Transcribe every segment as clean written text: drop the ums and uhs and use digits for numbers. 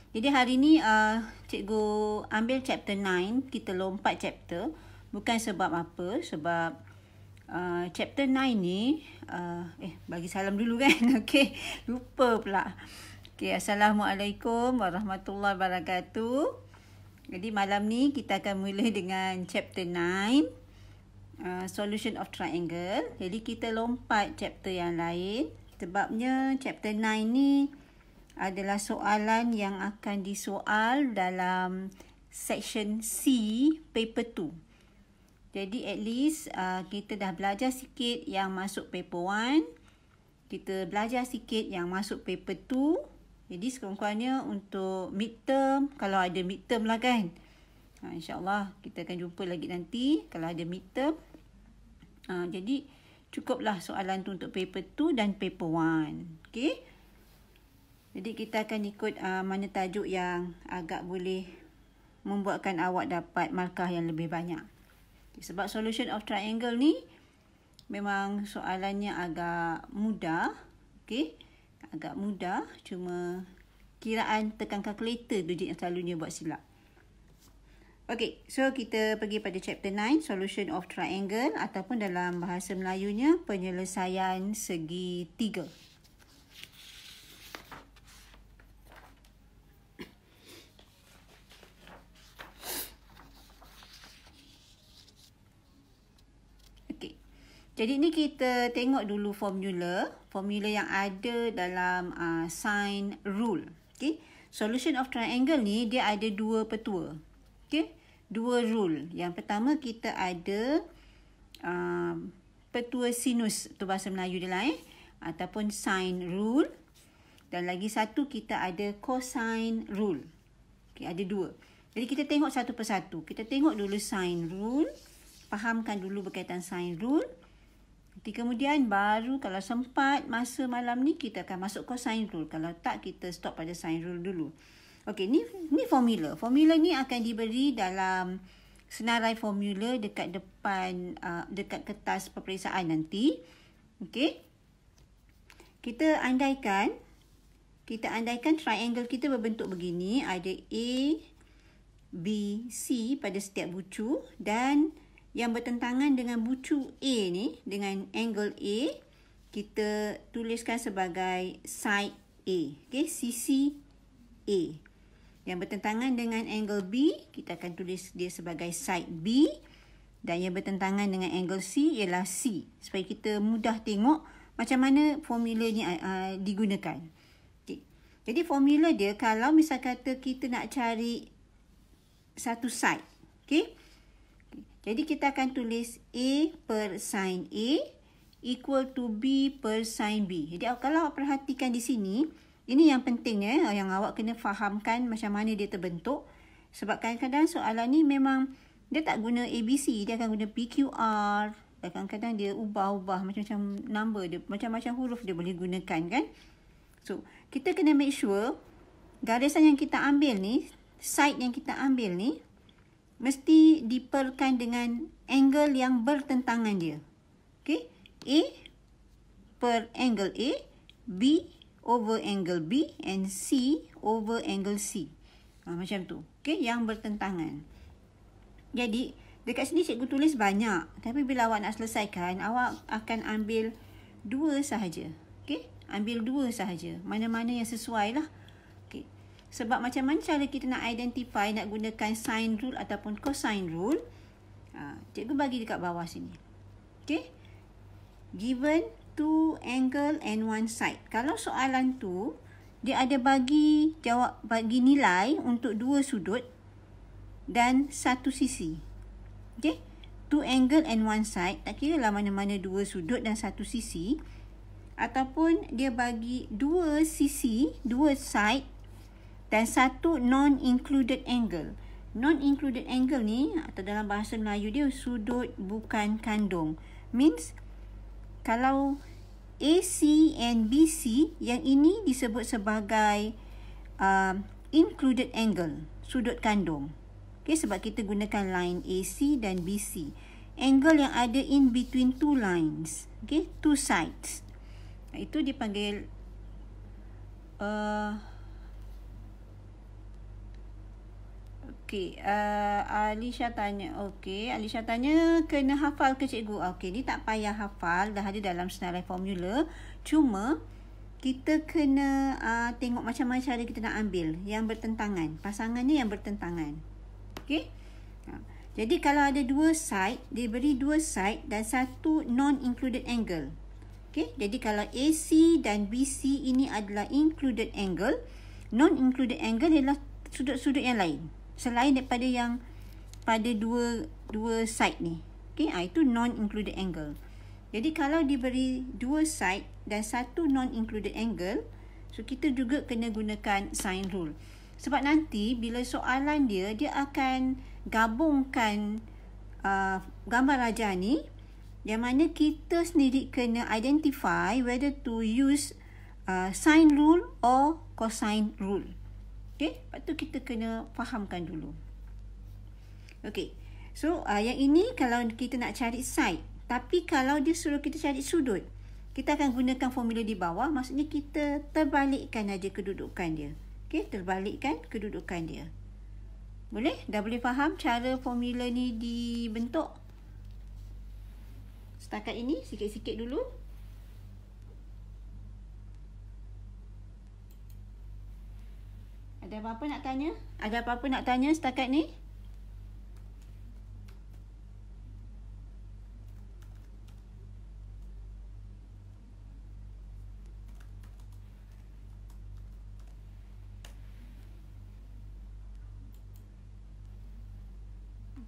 Jadi hari ni cikgu ambil chapter 9, kita lompat chapter. Bukan sebab apa, sebab chapter 9 ni, bagi salam dulu kan. Okey, lupa pula. Okey, Assalamualaikum warahmatullahi wabarakatuh. Jadi malam ni kita akan mula dengan chapter 9, Solution of Triangle. Jadi kita lompat chapter yang lain. Sebabnya chapter 9 ni adalah soalan yang akan disoal dalam section C paper 2. Jadi at least kita dah belajar sikit yang masuk paper 1. Kita belajar sikit yang masuk paper 2. Jadi sekurang-kurangnya untuk midterm, kalau ada midterm lah kan. InsyaAllah kita akan jumpa lagi nanti kalau ada midterm. Jadi cukuplah soalan tu untuk paper 2 dan paper 1. Okay. Jadi kita akan ikut mana tajuk yang agak boleh membuatkan awak dapat markah yang lebih banyak. Sebab solution of triangle ni memang soalannya agak mudah. Okay. Agak mudah, cuma kiraan tekan kalkulator tu je yang selalunya buat silap. Okay, so kita pergi pada chapter 9, solution of triangle, ataupun dalam bahasa Melayunya penyelesaian segi tiga. Jadi ni kita tengok dulu formula yang ada dalam sign rule. Okay. Solution of triangle ni dia ada dua petua. Okay. Dua rule. Yang pertama kita ada petua sinus, tu bahasa Melayu dia lah ataupun sine rule. Dan lagi satu kita ada cosine rule. Okay, ada dua. Jadi kita tengok satu persatu. Kita tengok dulu sine rule. Fahamkan dulu berkaitan sine rule. Nanti kemudian baru kalau sempat masa malam ni kita akan masuk cosine rule. Kalau tak kita stop pada sine rule dulu. Okey, ni formula. Formula ni akan diberi dalam senarai formula dekat depan dekat kertas peperiksaan nanti. Okey. Kita andaikan triangle kita berbentuk begini, ada A, B, C pada setiap bucu dan yang bertentangan dengan bucu A ni, dengan angle A, kita tuliskan sebagai side A. Okay, sisi A. Yang bertentangan dengan angle B, kita akan tulis dia sebagai side B. Dan yang bertentangan dengan angle C ialah C. Supaya kita mudah tengok macam mana formula ni digunakan. Okay. Jadi formula dia, kalau misal kata kita nak cari satu side. Okay. Jadi kita akan tulis A per sin A equal to B per sin B. Jadi kalau awak perhatikan di sini, ini yang pentingnya yang awak kena fahamkan macam mana dia terbentuk. Sebab kadang-kadang soalan ni memang dia tak guna ABC, dia akan guna PQR. Kadang-kadang dia ubah-ubah macam-macam number dia, macam-macam huruf dia boleh gunakan kan. So, kita kena make sure garisan yang kita ambil ni, side yang kita ambil ni mesti diperkan dengan angle yang bertentangan dia. Okay. A per angle A, B over angle B and C over angle C. Macam tu. Okay. Yang bertentangan. Jadi, dekat sini cikgu tulis banyak. Tapi bila awak nak selesaikan, awak akan ambil dua sahaja. Okay. Ambil dua sahaja. Mana-mana yang sesuai lah. Okay. Sebab macam mana cara kita nak identify, nak gunakan sine rule ataupun cosine rule. Cikgu bagi dekat bawah sini. Okay. Given two angle and one side. Kalau soalan tu, dia ada bagi nilai untuk dua sudut dan satu sisi. Okay. Two angle and one side. Tak kira lah mana-mana dua sudut dan satu sisi. Ataupun dia bagi dua sisi, dua side dan satu non-included angle. Non-included angle ni, atau dalam bahasa Melayu dia, sudut bukan kandung. Means, kalau AC and BC, yang ini disebut sebagai included angle, sudut kandung. Okay, sebab kita gunakan line AC dan BC. Angle yang ada in between two lines. Okay, two sides. Itu dipanggil Okey, Alisha tanya. Okey, Alisha tanya kena hafal ke cikgu? Okey, ni tak payah hafal, dah ada dalam senarai formula. Cuma kita kena tengok macam mana cara kita nak ambil yang bertentangan. Pasangannya yang bertentangan. Okey? Jadi kalau ada dua side, dia beri dua side dan satu non-included angle. Okey, jadi kalau AC dan BC ini adalah included angle, non-included angle ialah sudut-sudut yang lain. Selain daripada yang pada dua side ni. Okey, itu non-included angle. Jadi kalau diberi dua side dan satu non-included angle, so kita juga kena gunakan sine rule. Sebab nanti bila soalan dia akan gabungkan gambar rajah ni, yang mana kita sendiri kena identify whether to use sine rule or cosine rule. Okay, lepas tu kita kena fahamkan dulu. Okay, so yang ini kalau kita nak cari side. Tapi kalau dia suruh kita cari sudut, kita akan gunakan formula di bawah. Maksudnya kita terbalikkan aja kedudukan dia. Okay, terbalikkan kedudukan dia. Boleh? Dah boleh faham cara formula ni dibentuk? Setakat ini, sikit-sikit dulu. Ada apa-apa nak tanya? Ada apa-apa nak tanya setakat ni?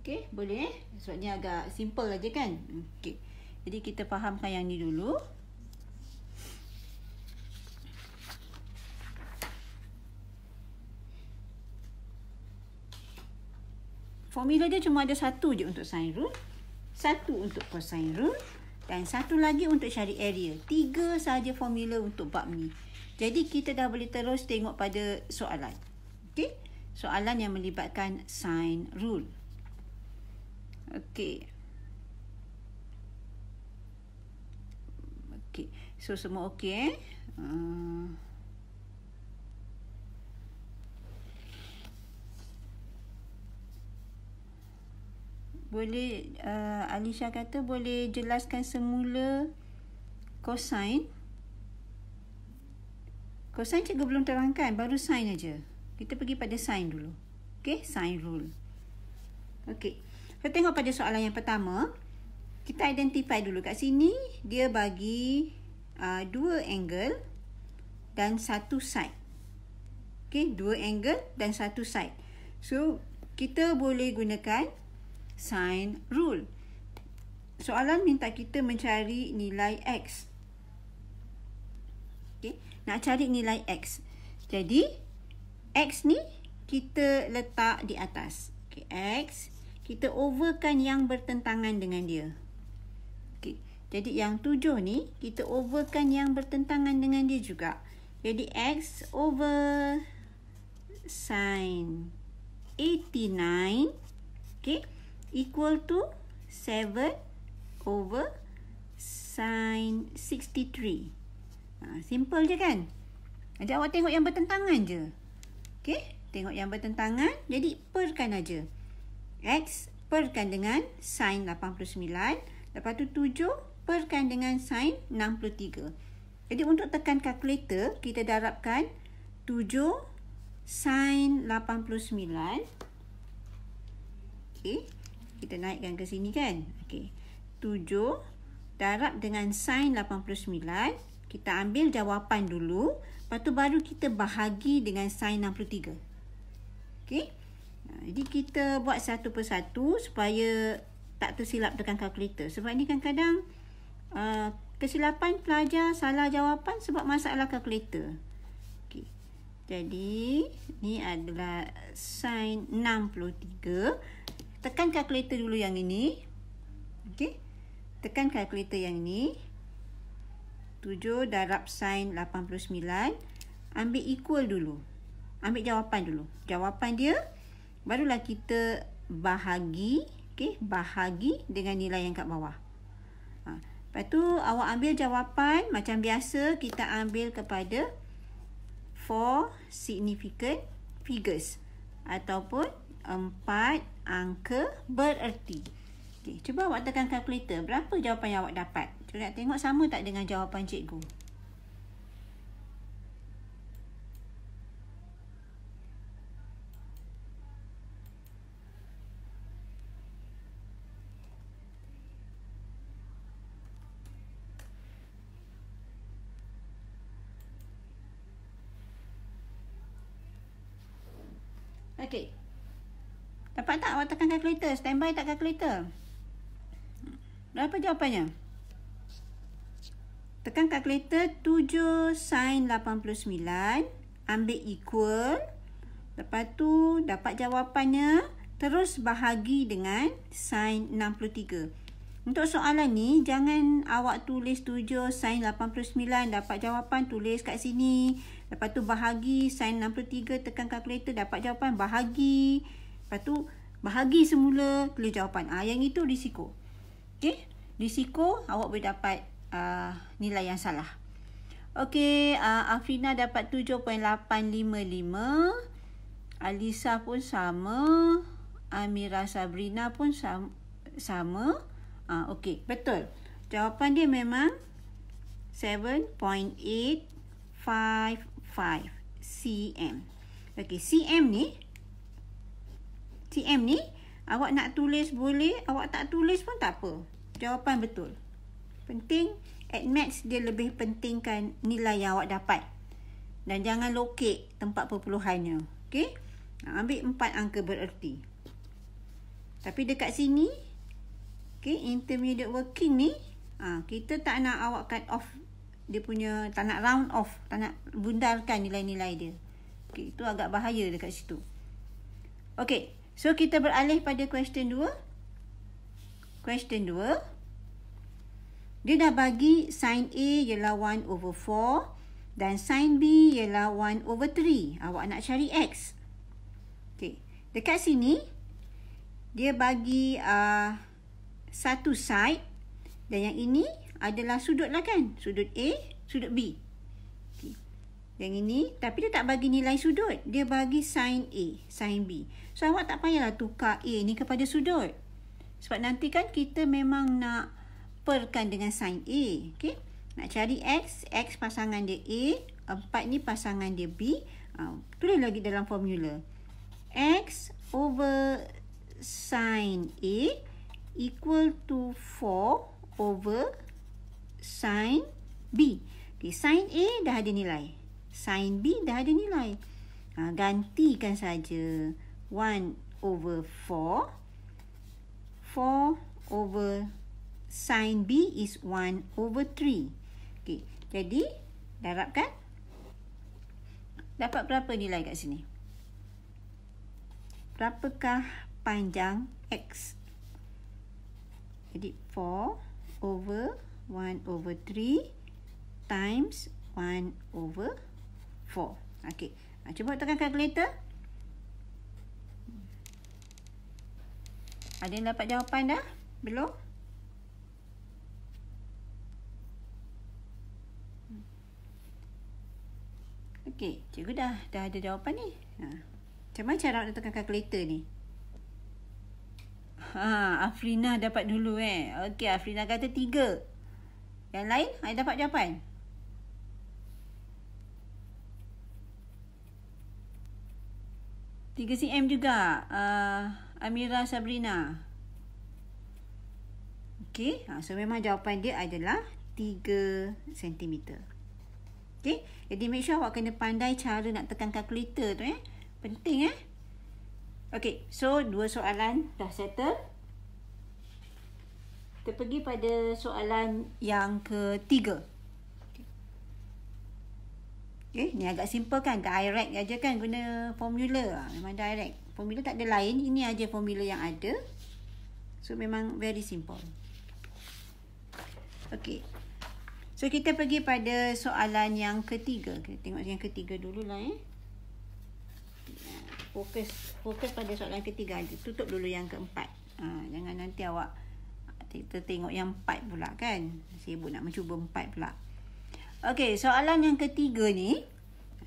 Okey, boleh Sebabnya agak simple aja kan? Okey. Jadi kita fahamkan yang ni dulu. Formula dia cuma ada satu je untuk sine rule, satu untuk cosine rule dan satu lagi untuk cari area. 3 sahaja formula untuk bab ni. Jadi kita dah boleh terus tengok pada soalan. Okey? Soalan yang melibatkan sine rule. Okey. Okey. So semua okey Boleh Alisha kata boleh jelaskan semula cosine. Cosine cikgu belum terangkan, baru sine aja. Kita pergi pada sine dulu. Okey, sine rule. Okey. Kita tengok pada soalan yang pertama. Kita identify dulu kat sini dia bagi dua angle dan satu side. Okey, dua angle dan satu side. So, kita boleh gunakan sine rule. Soalan minta kita mencari nilai X. Okay. Nak cari nilai X. Jadi, X ni kita letak di atas. Okay. X, kita overkan yang bertentangan dengan dia. Okay. Jadi, yang 7 ni, kita overkan yang bertentangan dengan dia juga. Jadi, X over sin 89. Okay. Equal to 7 over sin 63. Simple je kan? Jadi awak tengok yang bertentangan je. Okay? Tengok yang bertentangan. Jadi perkan aja. X perkan dengan sin 89. Lepas tu 7 perkan dengan sin 63. Jadi untuk tekan kalkulator, kita darabkan 7 sin 89. Okay. Kita naikkan ke sini kan. Okey. 7 darab dengan sin 89. Kita ambil jawapan dulu. Lepas tu baru kita bahagi dengan sin 63. Okey. Jadi kita buat satu persatu supaya tak tersilap tekan kalkulator. Sebab ni kadang-kadang kesilapan pelajar salah jawapan sebab masalah kalkulator. Okey. Jadi ni adalah sin 63. Tekan kalkulator dulu yang ini. Okey. Tekan kalkulator yang ini. 7 darab sin 89. Ambil equal dulu. Ambil jawapan dulu. Jawapan dia barulah kita bahagi. Okey, bahagi dengan nilai yang kat bawah. Lepas tu awak ambil jawapan macam biasa kita ambil kepada 4 significant figures ataupun 4 angka bererti. Okey, cuba awak tekan kalkulator. Berapa jawapan yang awak dapat? Cuba nak tengok sama tak dengan jawapan cikgu. Okey. Dapat tak awak tekan kalkulator? Standby tak kalkulator? Berapa jawapannya? Tekan kalkulator 7 sin 89. Ambil equal. Lepas tu dapat jawapannya. Terus bahagi dengan sin 63. Untuk soalan ni, jangan awak tulis 7 sin 89. Dapat jawapan, tulis kat sini. Lepas tu bahagi sin 63. Tekan kalkulator, dapat jawapan, bahagi. Lepas tu bahagi semula, tulis jawapan. Yang itu risiko. Okey, risiko awak boleh dapat nilai yang salah. Okey, Afrina dapat 7.855. Alisa pun sama. Amira Sabrina pun sama. Okey, betul. Jawapan dia memang 7.855 cm. Okey, cm ni awak nak tulis boleh, awak tak tulis pun tak apa. Jawapan betul. Penting, at maths dia lebih pentingkan nilai yang awak dapat. Dan jangan lokek tempat perpuluhannya. Okey? Ambil 4 angka bererti. Tapi dekat sini, okey, intermediate working ni, kita tak nak awak cut off dia punya, tak nak round off, tak nak bundarkan nilai-nilai dia. Okey, itu agak bahaya dekat situ. Okey. So, kita beralih pada question 2. Question 2. Dia dah bagi sin A ialah 1/4 dan sin B ialah 1/3. Awak nak cari X. Okey. Dekat sini, dia bagi satu side dan yang ini adalah sudut lah kan? Sudut A, sudut B. Okay. Yang ini, tapi dia tak bagi nilai sudut. Dia bagi sin A, sin B. So, awak tak payahlah tukar A ni kepada sudut. Sebab nanti kan kita memang nak perkan dengan sin A. Okay? Nak cari X, X pasangan dia A, 4 ni pasangan dia B. Tulis lagi dalam formula. X over sin A equal to 4 over sin B. Okay, sin A dah ada nilai. Sin B dah ada nilai. Gantikan saja 1/4. 4 over sin B is 1/3. Okay, jadi darabkan. Dapat berapa nilai kat sini? Berapakah panjang X? Jadi 4 over 1/3 times 1/4. Okey. Cuba tekan kalkulator. Ada yang dapat jawapan dah? Belum? Okey, cikgu dah ada jawapan ni. Macam mana cara nak tekan kalkulator ni? Afrina dapat dulu Okey, Afrina kata 3. Yang lain, ada dapat jawapan? Tiga cm juga. Amira Sabrina. Okey, so memang jawapan dia adalah 3 cm. Okey, jadi make sure awak kena pandai cara nak tekan kalkulator tu Penting Okey, so 2 soalan dah settle. Kita pergi pada soalan yang ketiga. Okey, ni agak simple kan, direct aja kan guna formula. Memang direct. Formula tak ada lain, ini aja formula yang ada. So memang very simple. Okey. So kita pergi pada soalan yang ketiga. Kita tengok yang ketiga dululah Fokus pada soalan ketiga aja. Tutup dulu yang keempat. Jangan nanti awak kita tengok yang 4 pula kan. Sibuk nak mencuba 4 pula. Okey, soalan yang ketiga ni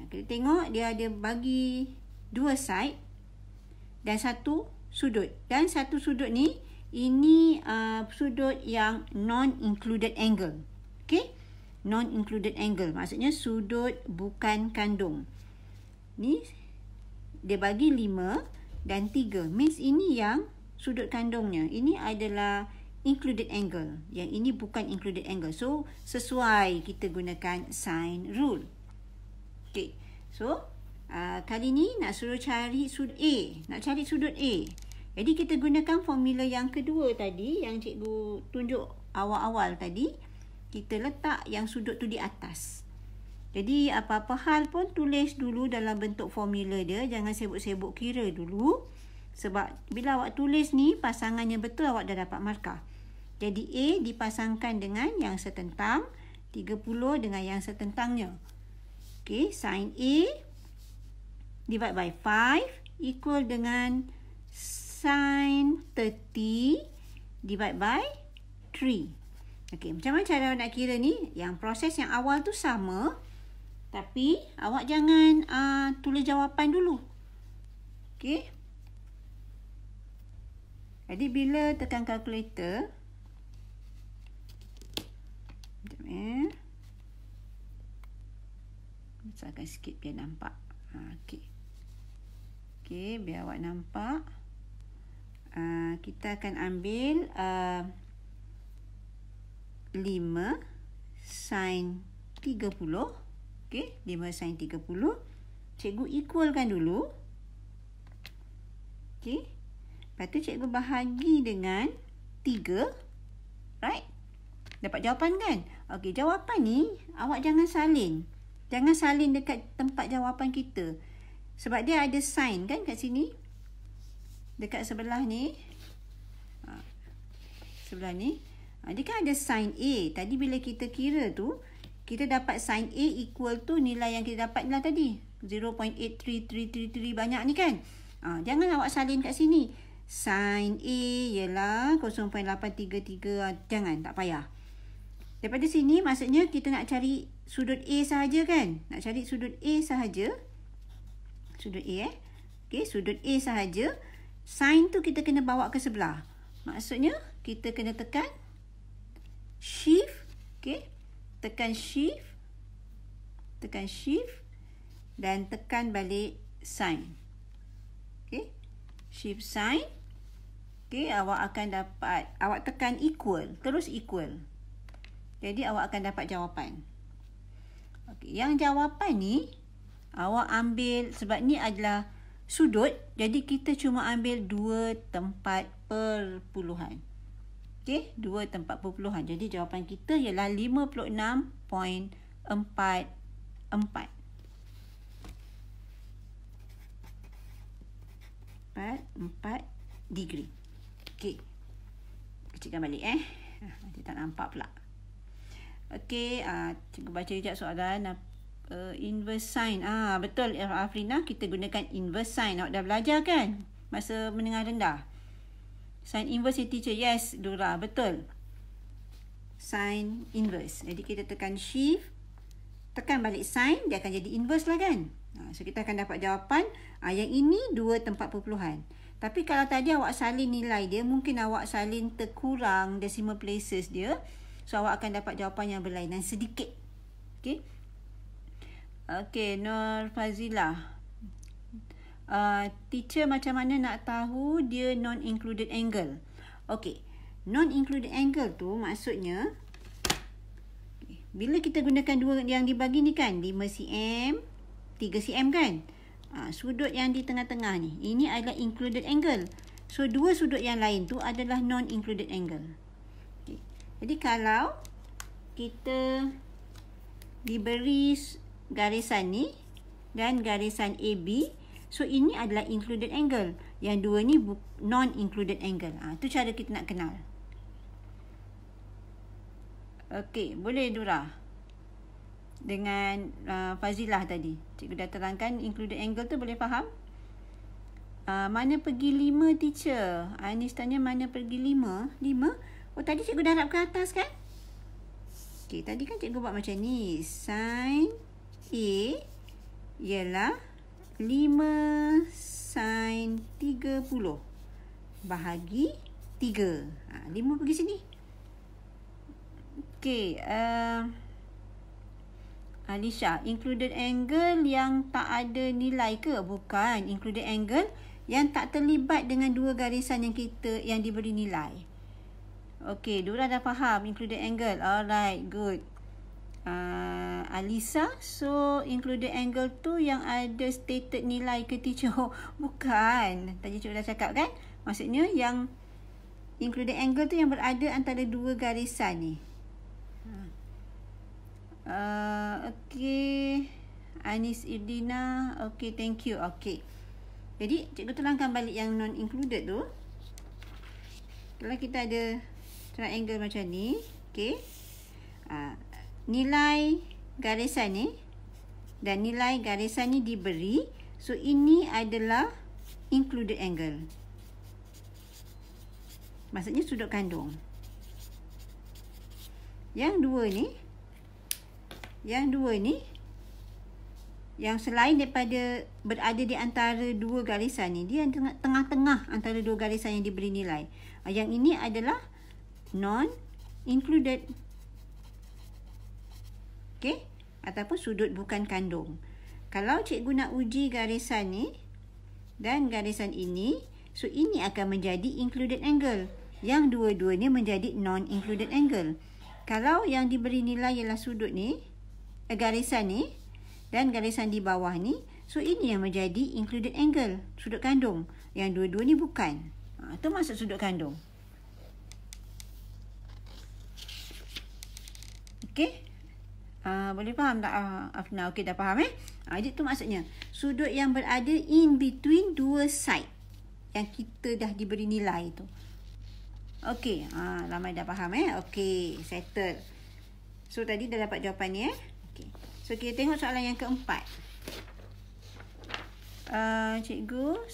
kita tengok dia ada bagi 2 side dan satu sudut. Dan satu sudut ni, ini sudut yang non-included angle. Okay? Non-included angle. Maksudnya sudut bukan kandung. Ni, dia bagi 5 dan 3. Means ini yang sudut kandungnya. Ini adalah included angle. Yang ini bukan included angle. So, sesuai kita gunakan sine rule. Okay. So, kali ni nak suruh cari sudut A. Nak cari sudut A. Jadi, kita gunakan formula yang kedua tadi. Yang cikgu tunjuk awal-awal tadi. Kita letak yang sudut tu di atas. Jadi, apa-apa hal pun tulis dulu dalam bentuk formula dia. Jangan sibuk-sibuk kira dulu. Sebab, bila awak tulis ni, pasangannya betul, awak dah dapat markah. Jadi, A dipasangkan dengan yang setentang. 30 dengan yang setentangnya. Okay, sin A divide by 5 equal dengan sin 30 divide by 3. Okay, macam mana cara nak kira ni? Yang proses yang awal tu sama. Tapi, awak jangan tulis jawapan dulu. Okay. Jadi, bila tekan kalkulator. Sekejap besarkan sikit biar nampak. Okay. Okay, biar awak nampak. Kita akan ambil 5 sin 30. Okay, 5 sin 30. Cikgu equalkan dulu. Okay. Lepas tu cikgu bahagi dengan 3. Right? Dapat jawapan kan? Okay, jawapan ni awak jangan salin. Jangan salin dekat tempat jawapan kita. Sebab dia ada sin kan kat sini. Dekat sebelah ni. Sebelah ni. Dia kan ada sin A. Tadi bila kita kira tu, kita dapat sin A equal tu nilai yang kita dapat lah tadi. 0.83333 banyak ni kan. Jangan awak salin kat sini. Sin A ialah 0.833. Jangan, tak payah. Daripada sini maksudnya kita nak cari sudut A sahaja kan. Nak cari sudut A sahaja. Sudut A Okay, sudut A sahaja. Sin tu kita kena bawa ke sebelah. Maksudnya kita kena tekan shift. Okay. Tekan shift. Tekan shift. Dan tekan balik sin. Okay. Shift sin. Okay, awak akan dapat. Awak tekan equal. Terus equal. Jadi awak akan dapat jawapan. Okay, yang jawapan ni awak ambil, sebab ni adalah sudut, jadi kita cuma ambil 2 tempat perpuluhan. Okey, 2 tempat perpuluhan. Jadi jawapan kita ialah 56.44. 4 degree. Okey. Kecilkan balik nanti tak nampak pula. Okey, cikgu baca sekejap soalan. Inverse sin. Betul Afrina, kita gunakan inverse sin. Awak dah belajar kan? Masa menengah rendah. Sin inverse teacher. Yes, Dora. Betul. Sin inverse. Jadi kita tekan shift. Tekan balik sin. Dia akan jadi inverse lah kan? So kita akan dapat jawapan. Yang ini 2 tempat perpuluhan. Tapi kalau tadi awak salin nilai dia, mungkin awak salin terkurang decimal places dia. So awak akan dapat jawapan yang berlainan sedikit. Okay. Okay, Nur Fazilah. Teacher macam mana nak tahu dia non-included angle? Okay, non-included angle tu maksudnya, bila kita gunakan dua yang dibagi ni kan, 5 cm, 3 cm kan? Sudut yang di tengah-tengah ni, ini adalah included angle. So, 2 sudut yang lain tu adalah non-included angle. Okay. Jadi, kalau kita diberi garisan ni dan garisan AB, so ini adalah included angle. Yang dua ni non-included angle. Itu cara kita nak kenal. Okey, boleh Dura? Dengan Fazilah tadi. Cikgu dah terangkan included angle tu, boleh faham? Mana pergi 5 teacher? Anis tanya mana pergi 5? 5? Oh, tadi cikgu dah harap ke atas kan? Okey, tadi kan cikgu buat macam ni. Sin A ialah 5 sin 30 bahagi 3. 5 pergi sini. Okey, Alisha, included angle yang tak ada nilai ke? Bukan, included angle yang tak terlibat dengan dua garisan yang diberi nilai. Okey, Dora dah faham included angle. Alright, good. Alisa, so included angle tu yang ada stated nilai ke teacher? Bukan. Tadi cikgu dah cakap kan? Maksudnya yang included angle tu yang berada antara dua garisan ni. Okey. Anis Irdina. Okey, thank you. Okey. Jadi, cikgu terangkan balik yang non-included tu. Kalau kita ada triangle macam ni. Okey. Nilai garisan ni dan nilai garisan ni diberi. So, ini adalah included angle. Maksudnya sudut kandung. Yang dua ni, yang selain daripada berada di antara dua garisan ni, dia tengah-tengah antara dua garisan yang diberi nilai. Yang ini adalah non-included. Okey? Ataupun sudut bukan kandung. Kalau cikgu nak uji garisan ni dan garisan ini, so ini akan menjadi included angle. Yang dua-duanya menjadi non-included angle. Kalau yang diberi nilai ialah sudut ni, garisan ni dan garisan di bawah ni, so ini yang menjadi included angle, sudut kandung. Yang dua-dua ni bukan. Itu maksud sudut kandung. Okey? Boleh faham tak Afna? Okey, dah faham Jadi tu maksudnya sudut yang berada in between dua side yang kita dah diberi nilai tu. Okey, ramai dah faham Okey, settle. So tadi dah dapat jawapan ni Okey. So kita tengok soalan yang keempat. Cikgu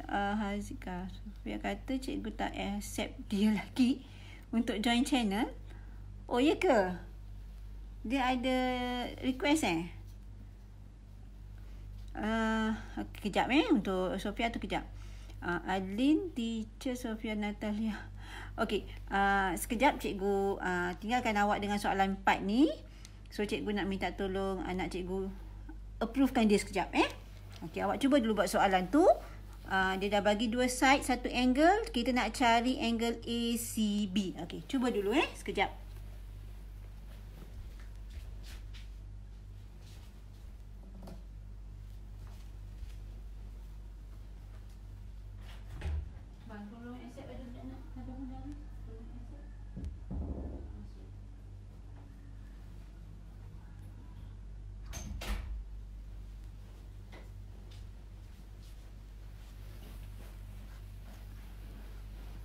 Hazika Sofia kata cikgu tak accept dia lagi untuk join channel. Oh, ya ke? Dia ada request kejap untuk Sofia tu kejap. Adlin, teacher Sofia Natalia. Okey, sekejap cikgu tinggalkan awak dengan soalan 4 ni. So cikgu nak minta tolong anak cikgu approvekan dia sekejap Okey, awak cuba dulu buat soalan tu. Dia dah bagi dua side, satu angle. Kita nak cari angle ACB. Okey, cuba dulu sekejap.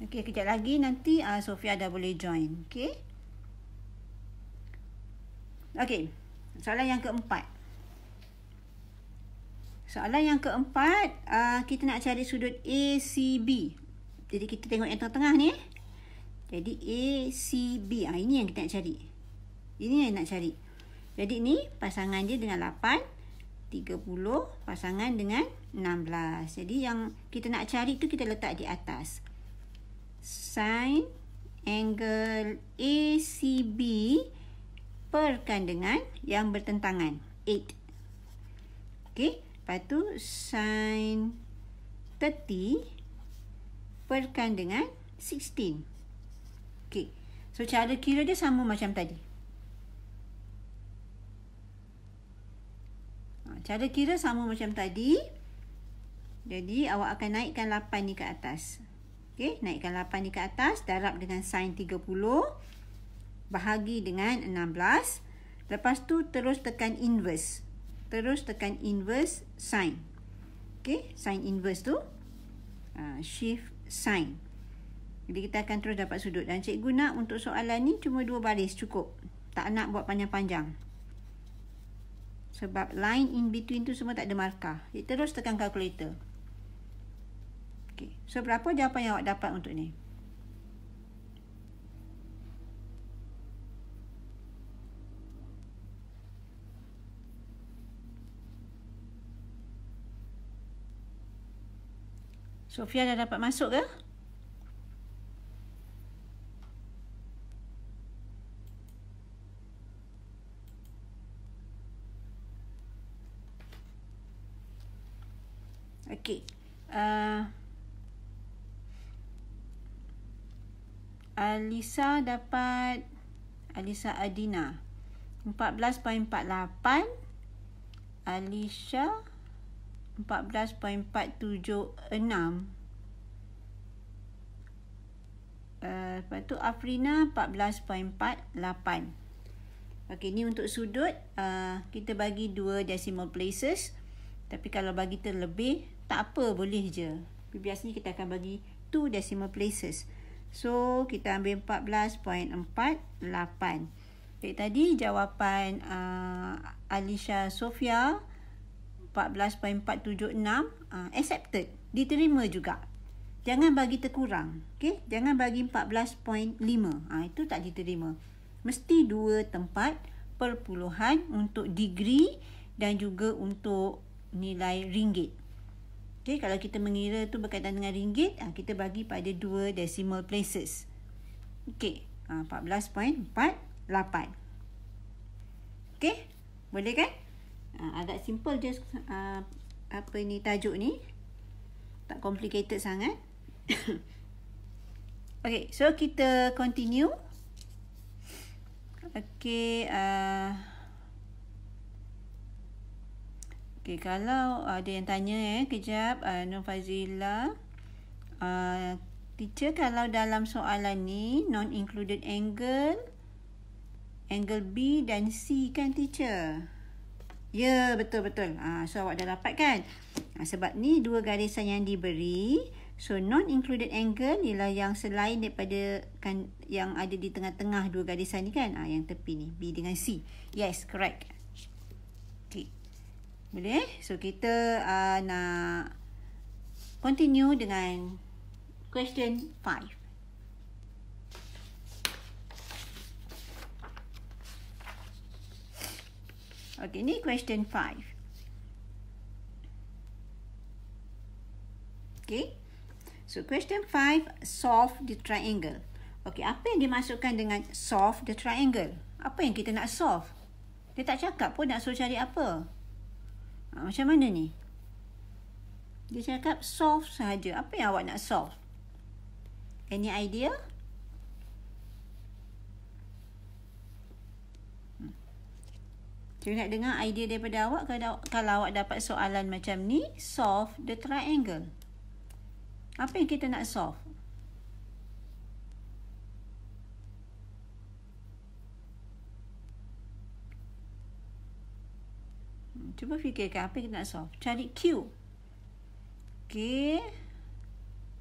Okey, kejap lagi nanti Sofia dah boleh join. Okey. Okey. Soalan yang keempat. Kita nak cari sudut ACB. Jadi kita tengok yang tengah-tengah ni. Jadi ACB. Ini yang kita nak cari. Ini yang nak cari. Jadi ni pasangan dia dengan 8, 30 pasangan dengan 16. Jadi yang kita nak cari tu kita letak di atas. Sin angle ACB perkan dengan yang bertentangan 8. Okey, lepas tu sin 30 perkan dengan 16. Okey, so cara kira dia sama macam tadi. Cara kira sama macam tadi. Jadi awak akan naikkan 8 ni ke atas. Okey, naikkan 8 ni ke atas, darab dengan sin 30, bahagi dengan 16. Lepas tu terus tekan inverse. Sin. Okey, sin inverse tu shift sin. Jadi kita akan terus dapat sudut. Dan cikgu nak untuk soalan ni cuma 2 baris cukup. Tak nak buat panjang-panjang. Sebab line in between tu semua tak ada markah. Jadi terus tekan kalkulator. Okey, so berapa jawapan yang awak dapat untuk ni? Sofia dah dapat masuk ke? Okey. Alisa Adina 14.48. Alisha 14.476. Lepas tu Afrina 14.48. Okey, ni untuk sudut kita bagi 2 decimal places. Tapi kalau bagi terlebih tak apa, boleh je. Biasanya kita akan bagi 2 decimal places. So kita ambil 14.48. Okay, tadi jawapan Alisha Sofia 14.476 accepted, diterima juga. Jangan bagi terkurang. Okay? Jangan bagi 14.5. Itu tak diterima. Mesti 2 tempat perpuluhan untuk degree dan juga untuk nilai ringgit. Okay, kalau kita mengira tu berkaitan dengan ringgit, kita bagi pada 2 decimal places. Okay, 14.48. Okay, boleh kan? Agak simple je apa ni tajuk ni. Tak complicated sangat. Okay, so kita continue. Okay, okay, kalau ada yang tanya kejap, Nur Fazila, teacher, kalau dalam soalan ni non-included angle B dan C kan teacher? Ya, betul-betul. So awak dah dapat kan? Sebab ni 2 garisan yang diberi. So non-included angle ialah yang selain daripada kan, yang ada di tengah-tengah 2 garisan ni kan? Yang tepi ni, B dengan C. Yes, correct. Okay. Boleh? So kita nak continue dengan question 5. Okay, ni question 5. Okay. So question 5, solve the triangle. Okay, apa yang dimasukkan dengan solve the triangle? Apa yang kita nak solve? Dia tak cakap pun nak suruh cari apa. Macam mana ni? Dia cakap solve sahaja. Apa yang awak nak solve? Any idea? Saya nak dengar idea daripada awak kalau awak dapat soalan macam ni, solve the triangle. Apa yang kita nak solve? Cuba fikirkan apa yang kita nak solve. Cari Q. Okay.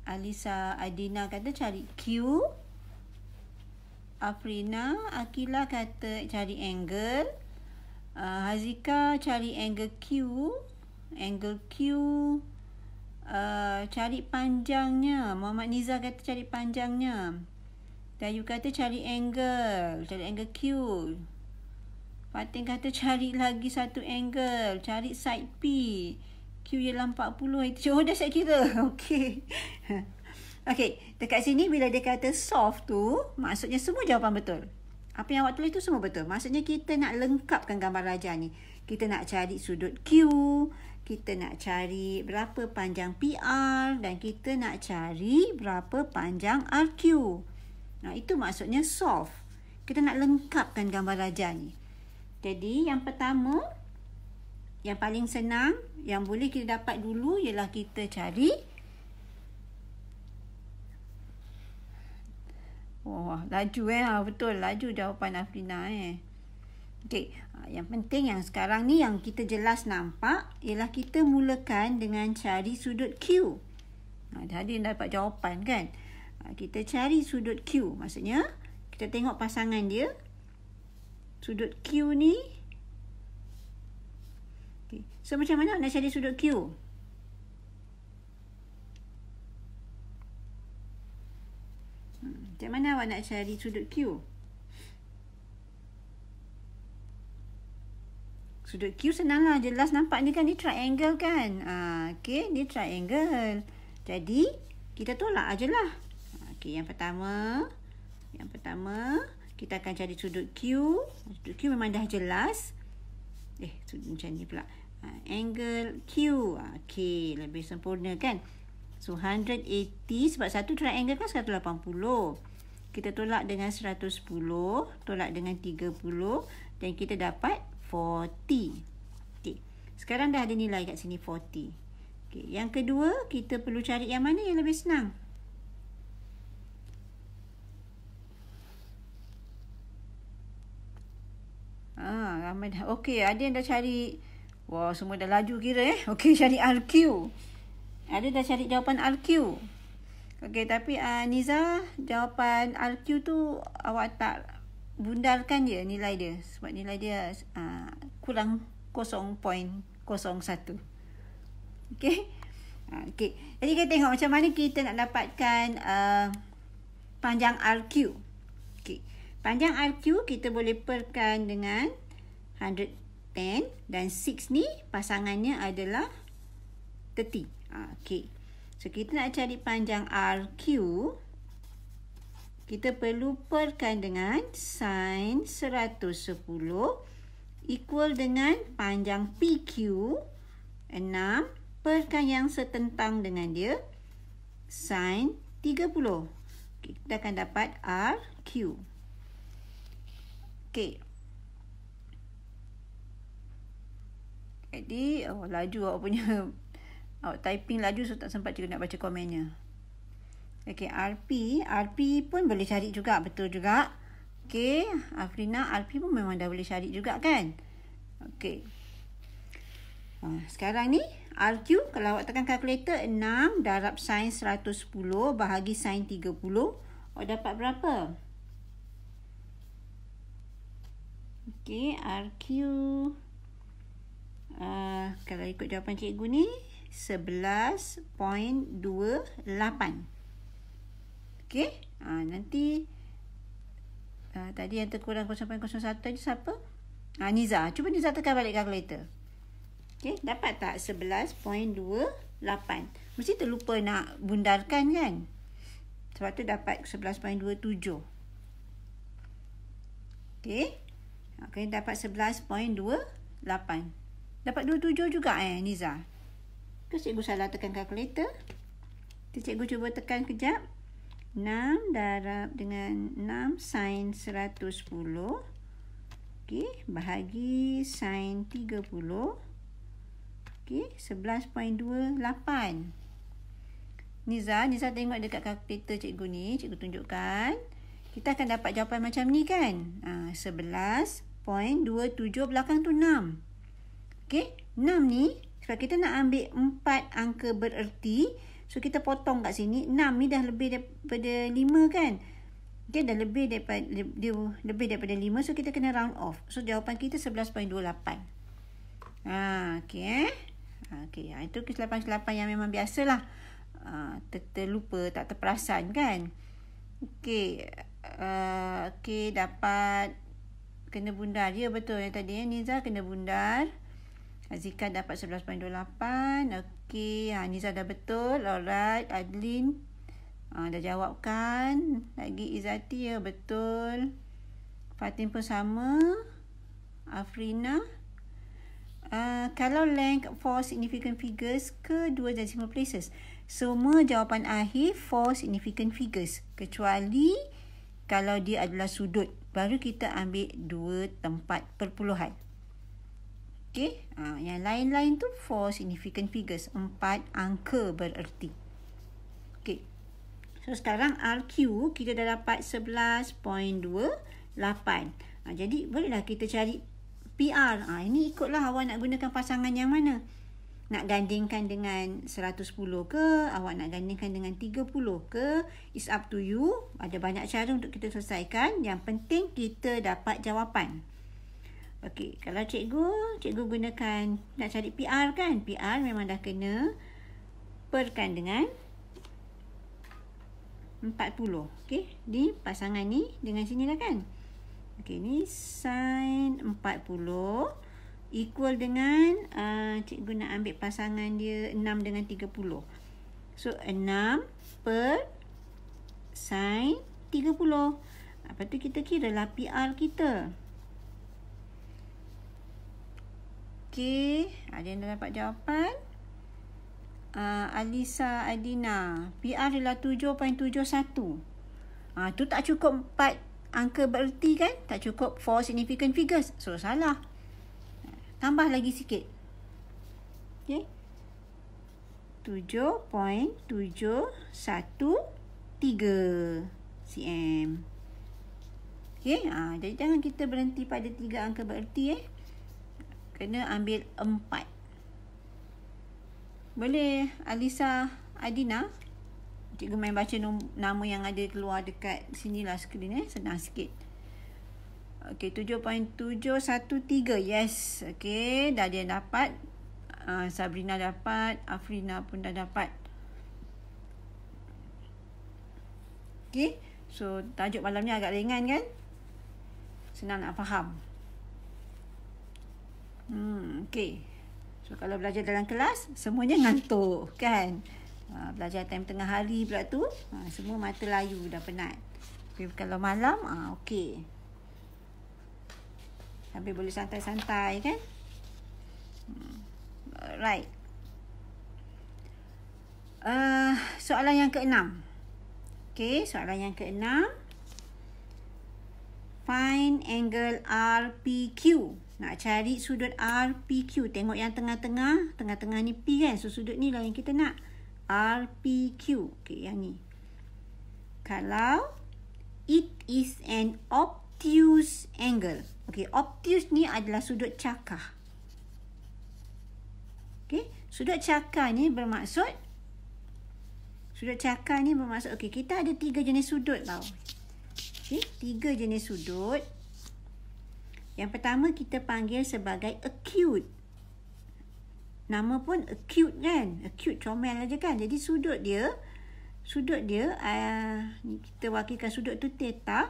Alisa Adina kata cari Q. Afrina, Akila kata cari angle. Hazika cari angle Q. Angle Q. Cari panjangnya. Muhammad Niza kata cari panjangnya. Dayu kata cari angle. Cari angle Q. Fatin kata cari lagi satu angle. Cari side P. Q ialah 40. Oh, dah saya kira. Okey. Okey, dekat sini bila dia kata solve tu, maksudnya semua jawapan betul. Apa yang awak tulis tu semua betul. Maksudnya kita nak lengkapkan gambar rajah ni. Kita nak cari sudut Q. Kita nak cari berapa panjang PR. Dan kita nak cari berapa panjang RQ. Itu maksudnya solve. Kita nak lengkapkan gambar rajah ni. Jadi yang pertama, yang paling senang, yang boleh kita dapat dulu ialah kita cari. Wah, laju betul, laju jawapan Afrina Okey, yang penting yang sekarang ni yang kita jelas nampak ialah kita mulakan dengan cari sudut Q. Jadi dapat jawapan kan? Kita cari sudut Q, maksudnya kita tengok pasangan dia. Sudut Q ni. Okay. So macam mana nak cari sudut Q? Macam mana awak nak cari sudut Q? Sudut Q senanglah, jelas nampak ni kan, ni triangle kan. Okey, ni triangle. Jadi, kita tolak ajalah. Okey, yang pertama, kita akan cari sudut Q. Sudut Q memang dah jelas. Sudut macam ni pula. Angle Q. Okey, lebih sempurna kan? So, 180 sebab satu triangle kan 180. Kita tolak dengan 110, tolak dengan 30 dan kita dapat 40. Okey. Sekarang dah ada nilai kat sini 40. Okey, yang kedua, kita perlu cari yang mana yang lebih senang. Ramai dah. Okey, ada yang dah cari. Wah, semua dah laju kira Okey, cari RQ. Ada dah cari jawapan RQ. Okey, tapi Niza, jawapan RQ tu awak tak bundarkan je nilai dia. Sebab nilai dia kurang 0.01. Okey. Okey. Jadi kita tengok macam mana kita nak dapatkan panjang RQ. Okey. Panjang RQ kita boleh perkan dengan 110 dan 6 ni pasangannya adalah 30. Okey. So, kita nak cari panjang RQ. Kita perlu perkan dengan sin 110 equal dengan panjang PQ 6 perkan yang setentang dengan dia sin 30. Okay, kita akan dapat RQ. Okey. Jadi, laju awak punya. Awak typing laju so tak sempat juga nak baca komennya. Okey, RP pun boleh cari juga, betul juga. Okey, Afrina, RP pun memang dah boleh cari juga kan? Okey. Sekarang ni RQ, kalau awak tekan kalkulator 6 darab sin 110 bahagi sin 30, awak dapat berapa? Okey, RQ kalau ikut jawapan cikgu ni 11.28. Okey, nanti tadi yang terkurang 0.01 tadi siapa? Niza. Cuba Niza tekan balik kalkulator. Okey, dapat tak 11.28? Mesti terlupa nak bundarkan kan? Sebab tu dapat 11.27. Okey. Okey, dapat 11.28. Dapat 27 juga Niza. Ke cikgu salah tekan kalkulator? Cikgu cuba tekan kejap. 6 darab dengan 6 sin 110. Okey, bahagi sin 30. Okey, 11.28. Niza tengok dekat kalkulator cikgu ni, cikgu tunjukkan. Kita akan dapat jawapan macam ni kan? 11.27 belakang tu 6. Okey, 6 ni sebab kita nak ambil 4 angka bererti, so kita potong kat sini. 6 ni dah lebih daripada 5 kan? Okey, dah lebih daripada 5, so kita kena round off. So jawapan kita 11.28. Okey Okey, itu kesilapan-kesilapan yang memang biasalah. Terlupa, tak terperasan kan? Okey. Okey, dapat kena bundar. Ya, betul yang tadi Niza kena bundar. Azika dapat 11.28. Okey, Niza dah betul. Alright, Adlin dah jawab kan? Lagi Izati, ya betul. Fatin pun sama. Afrina. Kalau length for significant figures ke 2 decimal places, semua jawapan akhir for significant figures, kecuali kalau dia adalah sudut, baru kita ambil 2 tempat perpuluhan. Okey, yang lain-lain tu for significant figures, 4 angka bererti. Okey, so sekarang RQ kita dah dapat 11.28. Jadi bolehlah kita cari PR. Ini ikutlah awak nak gunakan pasangan yang mana. Nak gandingkan dengan 110 ke, awak nak gandingkan dengan 30 ke, it's up to you. Ada banyak cara untuk kita selesaikan. Yang penting kita dapat jawapan. Okey, kalau cikgu gunakan nak cari PR kan? PR memang dah kena perkan dengan 40. Okey, di pasangan ni dengan sini dah kan? Okey, ni sin 40 equal dengan cikgu nak ambil pasangan dia 6 dengan 30. So 6 per sin 30. Lepas tu kita kira lah PR kita. Okey, ada yang dah dapat jawapan? Alisa Adina, PR adalah 7.71. Tu tak cukup 4 angka bererti kan? Tak cukup 4 significant figures. So salah. Tambah lagi sikit. Okey. 7.713 cm. Okey, jadi jangan kita berhenti pada 3 angka bererti Kena ambil 4. Boleh Alisa Adina? Cikgu main baca nama yang ada keluar dekat sinilah skrin senang sikit. Okey, 7.713. Yes. Okey, dah ada yang dapat. Sabrina dapat, Afrina pun dah dapat. Okey, so tajuk malam ni agak ringan kan? Senang nak faham. Okey. So kalau belajar dalam kelas, semuanya ngantuk kan? Belajar time tengah hari pula tu, semua mata layu dah penat. Tapi kalau malam, okey. Sampai boleh santai-santai kan? Right. Soalan yang ke-6. Okey, soalan yang ke-6. Find angle RPQ. Nak cari sudut RPQ. Tengok yang tengah-tengah. Tengah-tengah ni P kan? So sudut ni lah yang kita nak. RPQ. Okey, yang ni. Kalau it is an obtuse angle. Okey, obtuse ni adalah sudut cakar. Okey, sudut cakar ni bermaksud okey, kita ada 3 jenis sudut tau. Okey, 3 jenis sudut. Yang pertama kita panggil sebagai acute. Nama pun acute kan? Acute, comel aja kan? Jadi sudut dia kita wakilkan sudut tu theta.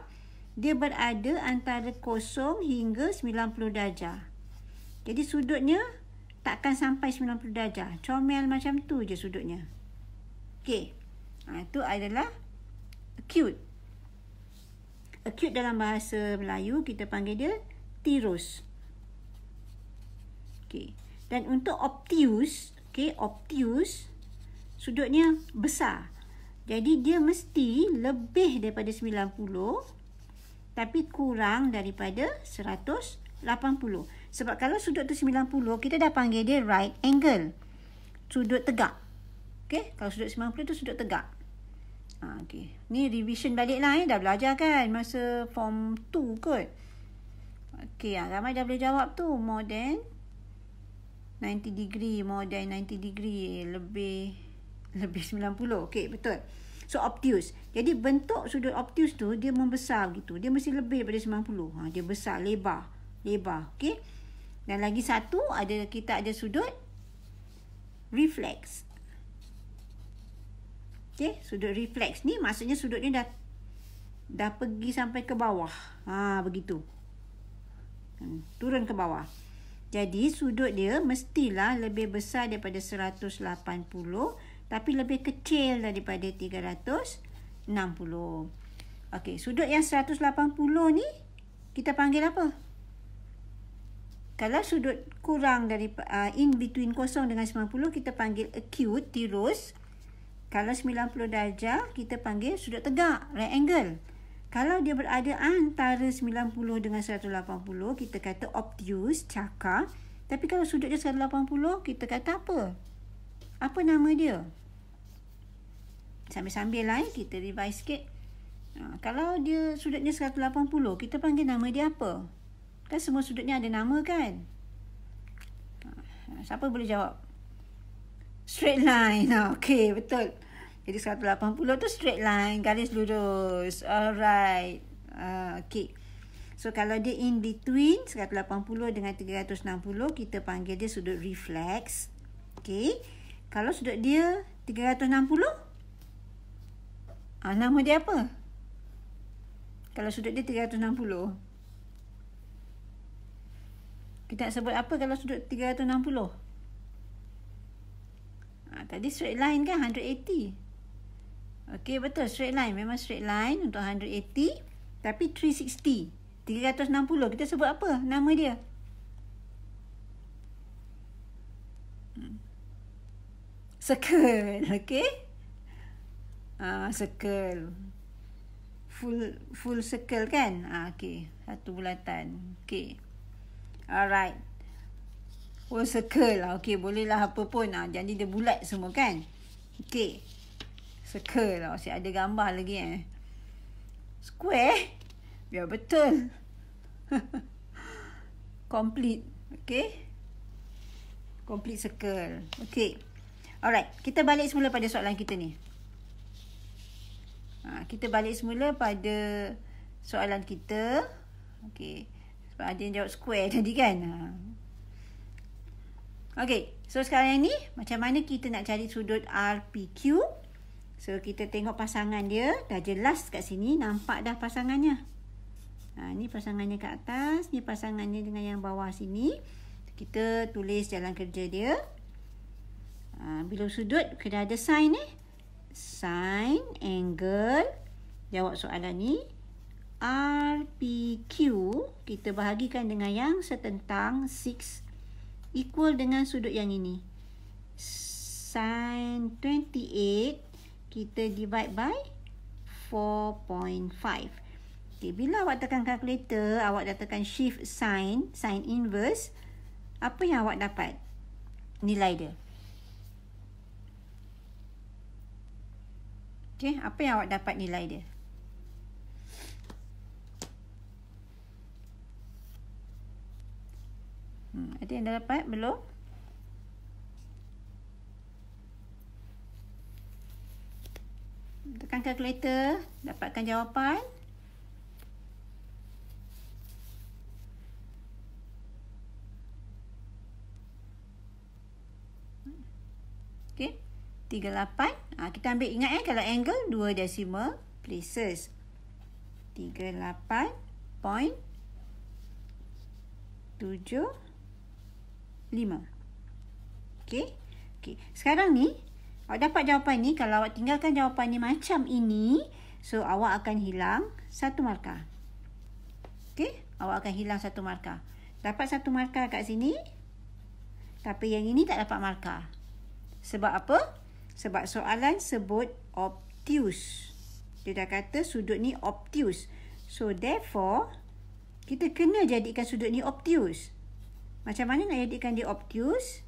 Dia berada antara 0 hingga 90 darjah. Jadi sudutnya takkan sampai 90 darjah. Comel macam tu je sudutnya. Okey. Itu adalah acute. Acute dalam bahasa Melayu kita panggil dia tirus. Okey. Dan untuk obtuse, obtuse sudutnya besar. Jadi dia mesti lebih daripada 90 tapi kurang daripada 180. Sebab kalau sudut tu 90, kita dah panggil dia right angle. Sudut tegak. Okey, kalau sudut 90 tu sudut tegak. Okey. Ni revision baliklah Dah belajar kan masa form 2 kot. Okey, ramai dah boleh jawab tu. More than 90 degree, more than 90 degree, lebih 90. Okey, betul. So obtuse. Jadi bentuk sudut obtuse tu dia membesar gitu. Dia mesti lebih daripada 90. Dia besar, lebar. Okey. Dan lagi satu kita ada sudut reflex. Okey, sudut reflex ni maksudnya sudut ni dah pergi sampai ke bawah. Begitu. Turun ke bawah. Jadi sudut dia mestilah lebih besar daripada 180 tapi lebih kecil daripada 360. Okey, sudut yang 180 ni kita panggil apa? Kalau sudut kurang dari in between 0 dengan 90 kita panggil acute, tirus. Kalau 90 darjah kita panggil sudut tegak, right angle. Kalau dia berada antara 90 dengan 180 kita kata obtuse, cakar. Tapi kalau sudut dia 180 kita kata apa? Apa nama dia? Sambil-sambil lah kita revise sikit. Kalau dia sudutnya 180 kita panggil nama dia apa? Kan semua sudut ni ada nama kan? Siapa boleh jawab? Straight line. Okey, betul. Jadi 180 tu straight line, garis lurus. Alright. Okey. So kalau dia in between 180 dengan 360 kita panggil dia sudut reflex. Okey. Kalau sudut dia 360 nama dia apa? Kalau sudut dia 360 kita nak sebut apa kalau sudut 360? Tadi straight line kan 180. Okey, betul, straight line. Memang straight line untuk 180. Tapi 360. 360. Kita sebut apa nama dia? Circle. Okey. Circle. Full circle kan? Okey. Satu bulatan. Okey. Alright. Full circle. Okey, bolehlah apa pun. Jadi dia bulat semua kan? Okey. Circle. Asyik ada gambar lagi Square. Biar betul. Complete. Okey. Complete circle. Okey. Alright. Kita balik semula pada soalan kita ni. Kita balik semula pada soalan kita. Okey. Sebab ada yang jawab square tadi kan. Okey. So sekarang ni macam mana kita nak cari sudut RPQ? So kita tengok pasangan dia. Dah jelas kat sini. Nampak dah pasangannya. Ni pasangannya kat atas. Ni pasangannya dengan yang bawah sini. Kita tulis jalan kerja dia. Bila sudut kena ada sin Sin, angle. Jawab soalan ni. RPQ kita bahagikan dengan yang setentang 6 equal dengan sudut yang ini. Sin 28 kita divide by 4.5. Okay, bila awak tekan kalkulator, awak dah tekan shift sin inverse, apa yang awak dapat? Nilai dia. Okay, apa yang awak dapat nilai dia? Ada yang dah dapat? Belum? Tekan kalkulator, dapatkan jawapan. Okey, 38. Kita ambil, ingat kalau angle 2 decimal places. 38.75. Okey. Okey. Sekarang ni awak dapat jawapan ni. Kalau awak tinggalkan jawapan ni macam ini, so awak akan hilang 1 markah. Okey, awak akan hilang 1 markah. Dapat 1 markah kat sini. Tapi yang ini tak dapat markah. Sebab apa? Sebab soalan sebut obtuse. Dia dah kata sudut ni obtuse. So therefore, kita kena jadikan sudut ni obtuse. Macam mana nak jadikan dia obtuse?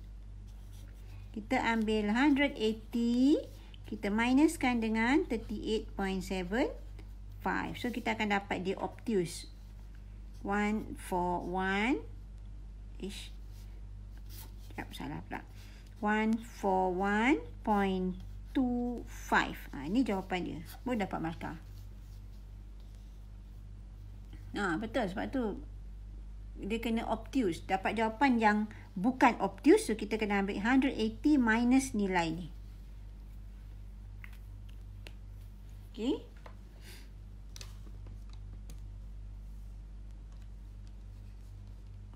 Kita ambil 180, kita minuskan dengan 38.75. So kita akan dapat dia obtuse. 141 salah pula. 141.25. Ini jawapan dia. Boleh dapat markah. Betul. Sebab tu dia kena obtuse. Dapat jawapan yang bukan obtuse. So kita kena ambil 180 minus nilai ni. Okay.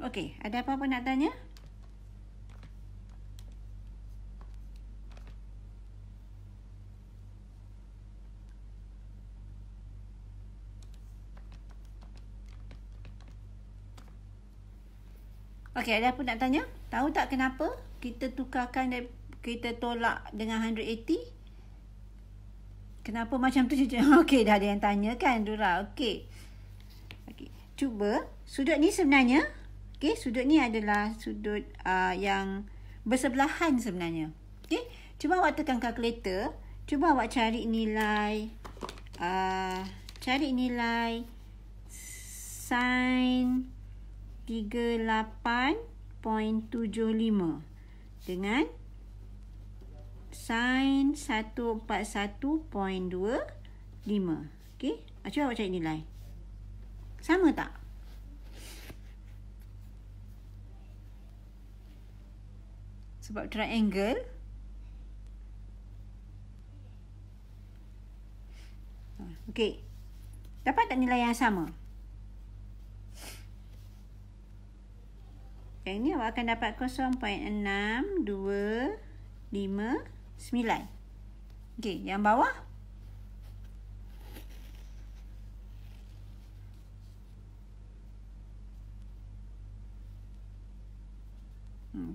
Okay. Ada apa-apa nak tanya? Okey, ada apa nak tanya? Tahu tak kenapa kita tukarkan, kita tolak dengan 180? Kenapa macam tu? Okey, dah ada yang tanya kan, Dura? Okey. Okey, cuba sudut ni sebenarnya, okey, sudut ni adalah sudut yang bersebelahan sebenarnya. Okey, cuba awak tekan kalkulator, cuba awak cari nilai sin 38.75 dengan sin 141.25. Okey, cuba awak cari nilai. Sama tak? Sebab triangle. Okey. Dapat tak nilai yang sama? Yang ni awak akan dapat 0.625 9. Okey, yang bawah.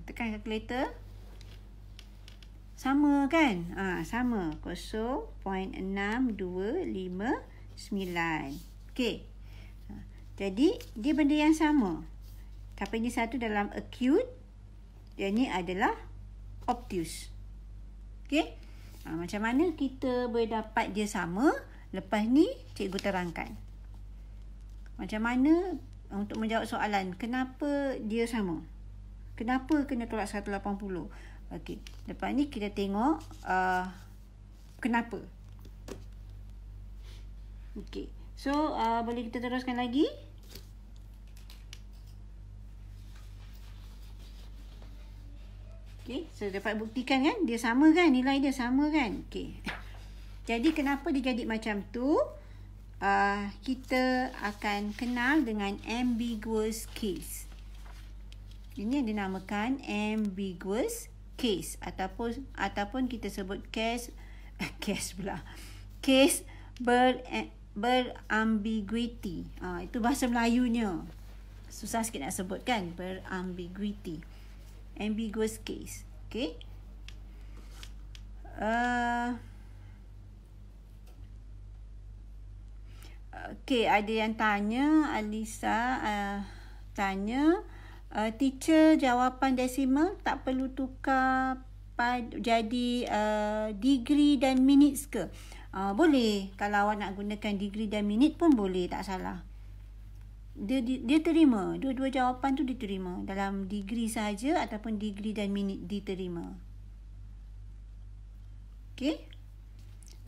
Tekan kalkulator. Sama kan? Sama. 0.6259. Okey. Jadi, dia benda yang sama. Tapi ini satu dalam acute. Dan ini adalah obtuse. Okey. Macam mana kita boleh dapat dia sama? Lepas ni, cikgu terangkan. Macam mana untuk menjawab soalan, kenapa dia sama? Kenapa kena tolak 180? Okey. Lepas ni kita tengok kenapa. Okey. So, boleh kita teruskan lagi? Okey. So, dapat buktikan kan? Dia sama kan? Nilai dia sama kan? Okey. Jadi, kenapa dia jadi macam tu? Kita akan kenal dengan ambiguous case. Ini yang dinamakan ambiguous case ataupun kita sebut case berambiguity. Itu bahasa Melayunya. Susah sikit nak sebut kan, berambiguity. Ambiguous case. Okey. Okey, ada yang tanya, Alisa tanya, teacher jawapan desimal tak perlu tukar jadi degree dan minit ke? Boleh. Kalau awak nak gunakan degree dan minit pun boleh, tak salah. Dia terima. Dua-dua jawapan tu diterima. Dalam degree sahaja ataupun degree dan minit diterima. Okey.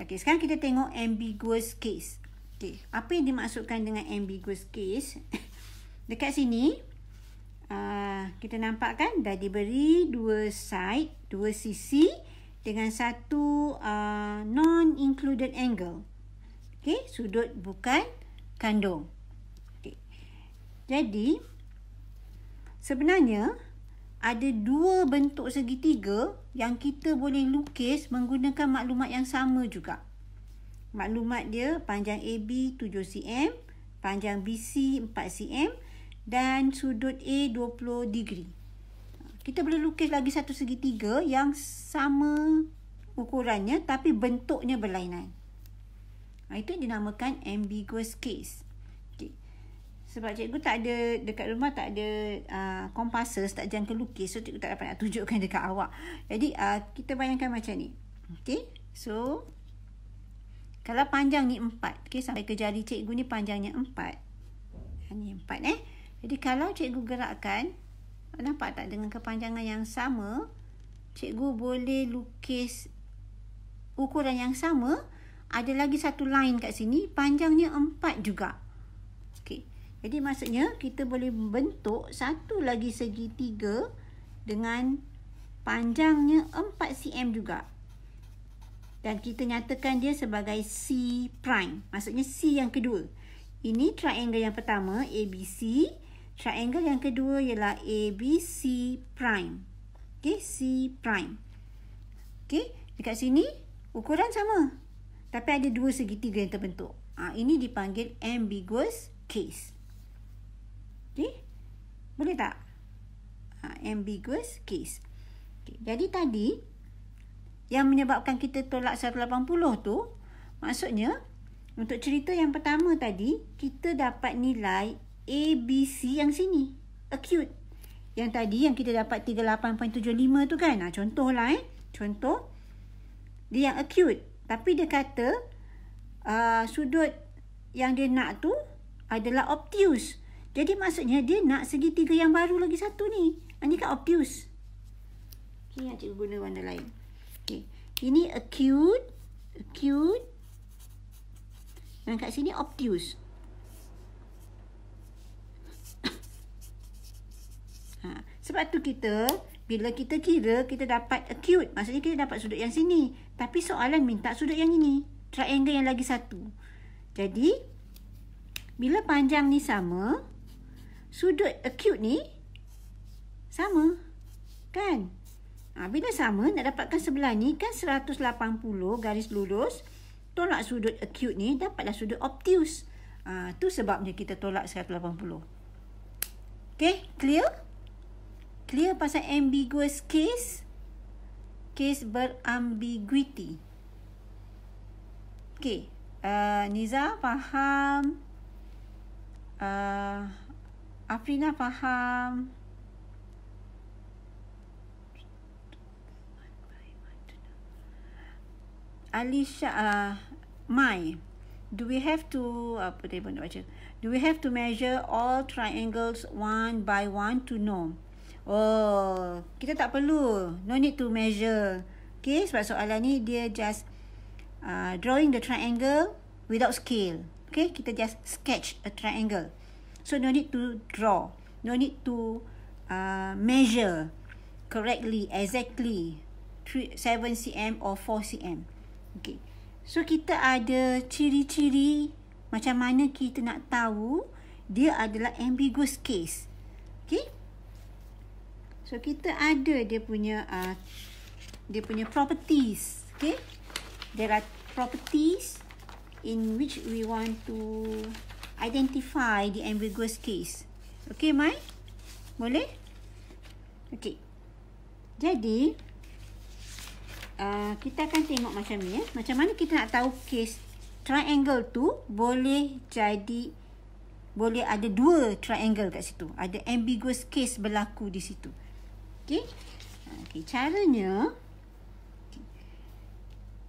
Okey, sekarang kita tengok ambiguous case. Okey, apa yang dimaksudkan dengan ambiguous case? Dekat sini kita nampak kan dah diberi dua side, dua sisi dengan satu non-included angle. Okey, sudut bukan kandung. Okey. Jadi sebenarnya ada dua bentuk segitiga yang kita boleh lukis menggunakan maklumat yang sama juga. Maklumat dia panjang AB 7 cm, panjang BC 4 cm dan sudut A 20 degree. Kita boleh lukis lagi satu segitiga yang sama ukurannya tapi bentuknya berlainan. Itu dinamakan ambiguous case. Okay. Sebab cikgu tak ada, dekat rumah tak ada compases, tak jangka lukis. So, cikgu tak dapat nak tunjukkan dekat awak. Jadi, kita bayangkan macam ni. Okay. So, kalau panjang ni 4. Okay, sampai ke jari cikgu ni panjangnya 4. Ni 4 Jadi, kalau cikgu gerakkan, nampak tak dengan kepanjangan yang sama, cikgu boleh lukis ukuran yang sama. Ada lagi satu line kat sini, panjangnya 4 juga. Okey. Jadi maksudnya kita boleh bentuk satu lagi segitiga dengan panjangnya 4 cm juga. Dan kita nyatakan dia sebagai C prime. Maksudnya C yang kedua. Ini triangle yang pertama, ABC. Triangle yang kedua ialah ABC prime. Okey, C prime. Okey, dekat sini ukuran sama. Tapi ada dua segitiga yang terbentuk. Ini dipanggil ambiguous case. Okey, boleh tak? Ambiguous case. Okay. Jadi tadi, yang menyebabkan kita tolak 180 tu, maksudnya, untuk cerita yang pertama tadi, kita dapat nilai ABC yang sini. Acute. Yang tadi yang kita dapat 38.75 tu kan. Contohlah Contoh. Dia yang acute. Tapi dia kata sudut yang dia nak tu adalah obtuse. Jadi maksudnya dia nak segitiga yang baru lagi satu ni. Ini kan obtuse. Okay, yang cikgu guna warna lain. Okay. Ini acute. Acute. Dan kat sini obtuse. Sebab tu bila kita kira, kita dapat acute. Maksudnya kita dapat sudut yang sini. Tapi soalan minta sudut yang ini. Triangle yang lagi satu. Jadi, bila panjang ni sama, sudut acute ni sama. Kan? Bila sama, nak dapatkan sebelah ni kan 180 garis lurus. Tolak sudut acute ni, dapatlah sudut obtuse. Tu sebabnya kita tolak 180. Okay, clear? Clear pasal ambiguous case? Case berambiguity. Okay, Niza faham? Afrina faham? Alisha, Mai, do we have to do we have to measure all triangles one by one to know? Oh, kita tak perlu. No need to measure. Okay, sebab soalan ni dia just drawing the triangle without scale. Okay, kita just sketch a triangle. So no need to draw. No need to measure correctly, exactly 7 cm or 4 cm. Okay. So kita ada ciri-ciri macam mana kita nak tahu dia adalah ambiguous case. Okay. So kita ada dia punya properties. Okay. There are properties in which we want to identify the ambiguous case. Okay, Mai? Boleh? Okay. Jadi kita akan tengok macam ni. Macam mana kita nak tahu case triangle tu boleh ada dua triangle kat situ. Ada ambiguous case berlaku di situ. Okay. Caranya. Okay.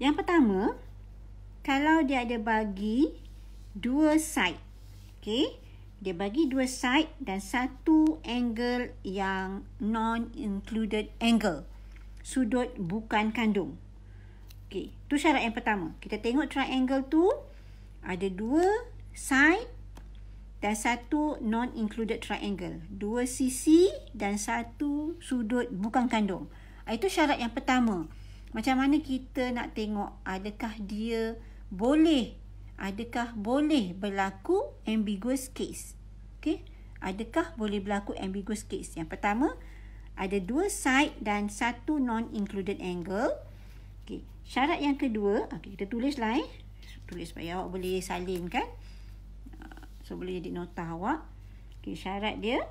Yang pertama, kalau dia ada bagi dua side. Okay. Dia bagi dua side dan satu angle yang non-included angle. Sudut bukan kandung. Okey, tu syarat yang pertama. Kita tengok triangle tu ada dua side dan satu non-included triangle. Dua sisi dan satu sudut bukan kandung. Itu syarat yang pertama. Macam mana kita nak tengok adakah boleh berlaku ambiguous case. Okey, adakah boleh berlaku ambiguous case? Yang pertama, ada dua side dan satu non-included angle. Okay. Syarat yang kedua, kita tulislah. Tulis supaya awak boleh salin kan. So, boleh jadi nota awak. Okay, syarat dia.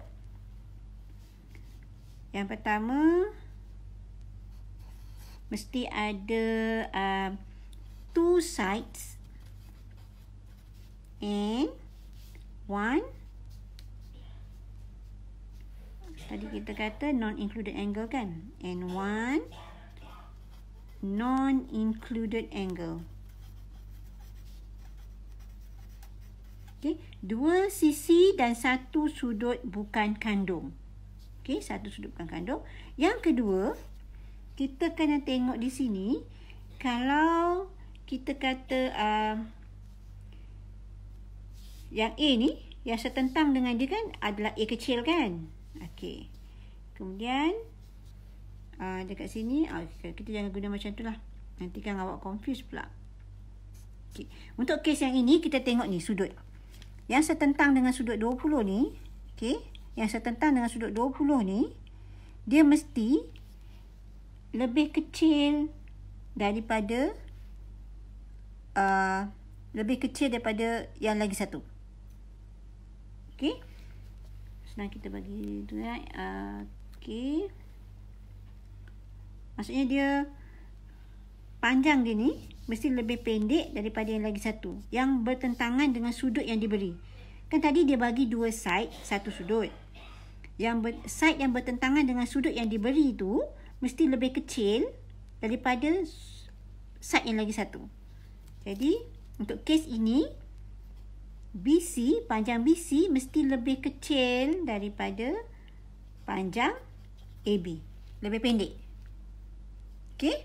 Yang pertama, mesti ada two sides and one. Tadi kita kata non-included angle kan? And one non-included angle. Okay. Dua sisi dan satu sudut bukan kandung. Okay. Satu sudut bukan kandung. Yang kedua, kita kena tengok di sini. Kalau kita kata yang A ni, yang setentang dengan dia kan adalah A kecil kan? Okey. Kemudian dekat sini kita jangan guna macam tu lah. Nanti kan awak confuse pula. Okey. Untuk kes yang ini kita tengok ni sudut. Yang setentang dengan sudut 20 ni, okey, yang setentang dengan sudut 20 ni dia mesti lebih kecil daripada yang lagi satu. Okey. Senang kita bagi tu kan. Okey. Maksudnya dia panjang dia ni mesti lebih pendek daripada yang lagi satu yang bertentangan dengan sudut yang diberi. Kan tadi dia bagi dua side, satu sudut. Side yang bertentangan dengan sudut yang diberi tu mesti lebih kecil daripada side yang lagi satu. Jadi untuk kes ini BC, panjang BC mesti lebih kecil daripada panjang AB. Lebih pendek. Okey?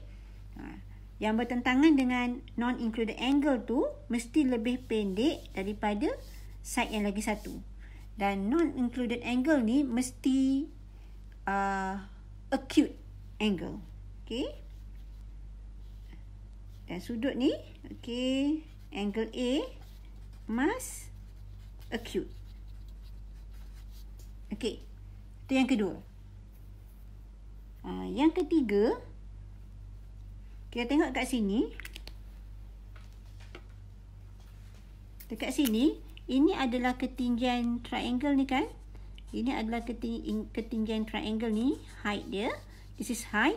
Yang bertentangan dengan non-included angle tu mesti lebih pendek daripada side yang lagi satu. Dan non-included angle ni mesti acute angle. Okey? Dan sudut ni, okey, angle A must acute. Okey. Itu yang kedua. Yang ketiga, kita tengok kat sini. Dekat sini, ini adalah ketinggian triangle ni kan. Ini adalah ketinggian triangle ni, height dia. This is height.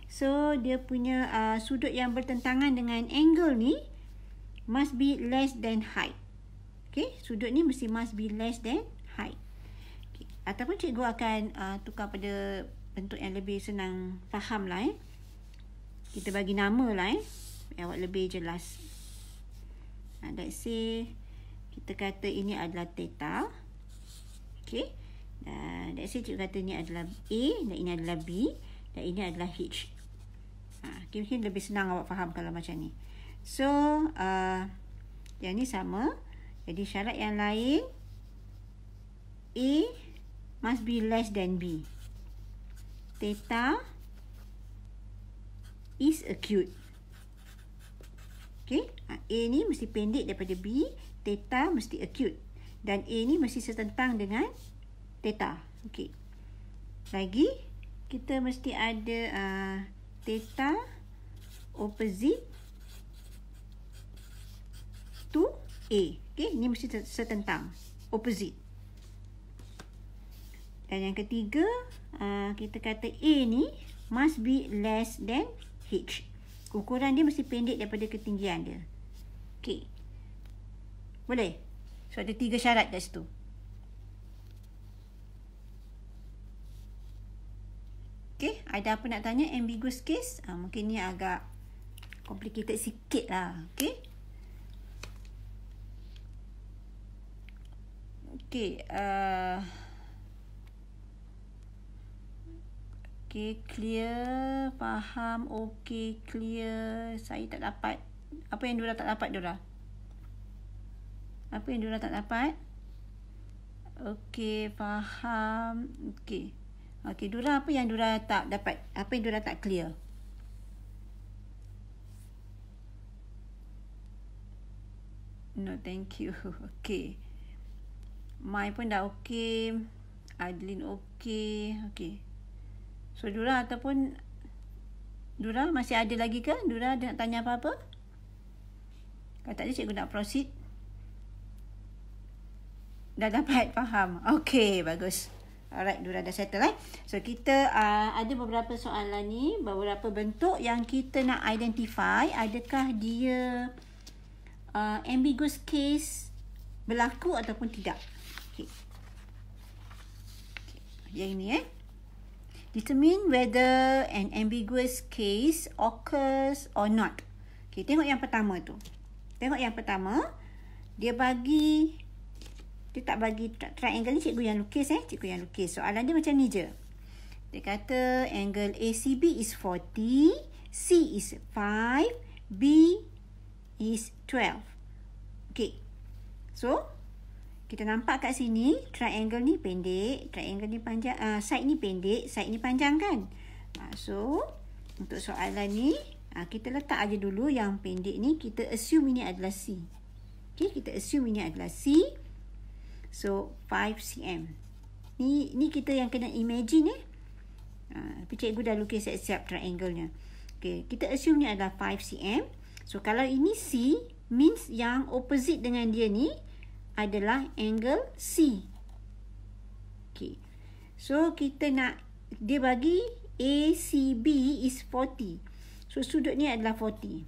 So, dia punya sudut yang bertentangan dengan angle ni must be less than height. Okay, sudut ni must be less than height. Okay. Ataupun cikgu akan tukar pada bentuk yang lebih senang faham lah. Kita bagi nama lah awak lebih jelas. Let's say kita kata ini adalah theta. Okay. Let's say cikgu kata ini adalah A dan ini adalah B dan ini adalah H. Okay, mungkin lebih senang awak faham kalau macam ni. So, yang ni sama. Jadi syarat yang lain, A must be less than B. Theta is acute. Okay, A ni mesti pendek daripada B, theta mesti acute. Dan A ni mesti setentang dengan theta. Okay. Lagi, kita mesti ada theta opposite to A. Okay, ini mesti setentang. Opposite. Dan yang ketiga, kita kata A ni must be less than H. Ukuran dia mesti pendek daripada ketinggian dia. Okay. Boleh? So, ada 3 syarat kat situ. Okay, ada apa nak tanya? Ambiguous case? Mungkin ni agak complicated sikit lah. Okay. Okay. Okay, clear. Faham. Okay, clear. Saya tak dapat. Apa yang Dora tak dapat, Dora? Apa yang Dora tak dapat? Okay, faham. Okay. Okay, Dora, apa yang Dora tak dapat? Apa yang Dora tak clear? No, thank you. Okay. Mai pun dah okay. Adeline okay. Okay. So, Dora ataupun Dora masih ada lagi ke? Dora nak tanya apa-apa? Kalau tak ada, cikgu nak proceed. Dah dapat faham? Okay, bagus. Alright, Dora dah settle . So, kita ada beberapa soalan ni. Beberapa bentuk yang kita nak identify. Adakah dia ambiguous case berlaku ataupun tidak. Okay. Yang ini Determine whether an ambiguous case occurs or not. Okay, tengok yang pertama tu. Tengok yang pertama. Dia tak bagi triangle ni, cikgu yang lukis cikgu yang lukis. Soalan dia macam ni je. Dia kata angle ACB is 40, C is 5, B is 12. Okay. So, kita nampak kat sini triangle ni pendek, triangle ni panjang, side ni pendek, side ni panjang kan. So, untuk soalan ni, kita letak aja dulu yang pendek ni, kita assume ini adalah C. Okay, kita assume ini adalah C. So, 5 cm. Ni kita yang kena imagine tapi cikgu dah lukis siap-siap triangle-nya. Okay, kita assume ni adalah 5 cm. So, kalau ini C, means yang opposite dengan dia ni adalah angle C. Okay. So, kita nak, dia bagi ACB is 40. So, sudut ni adalah 40.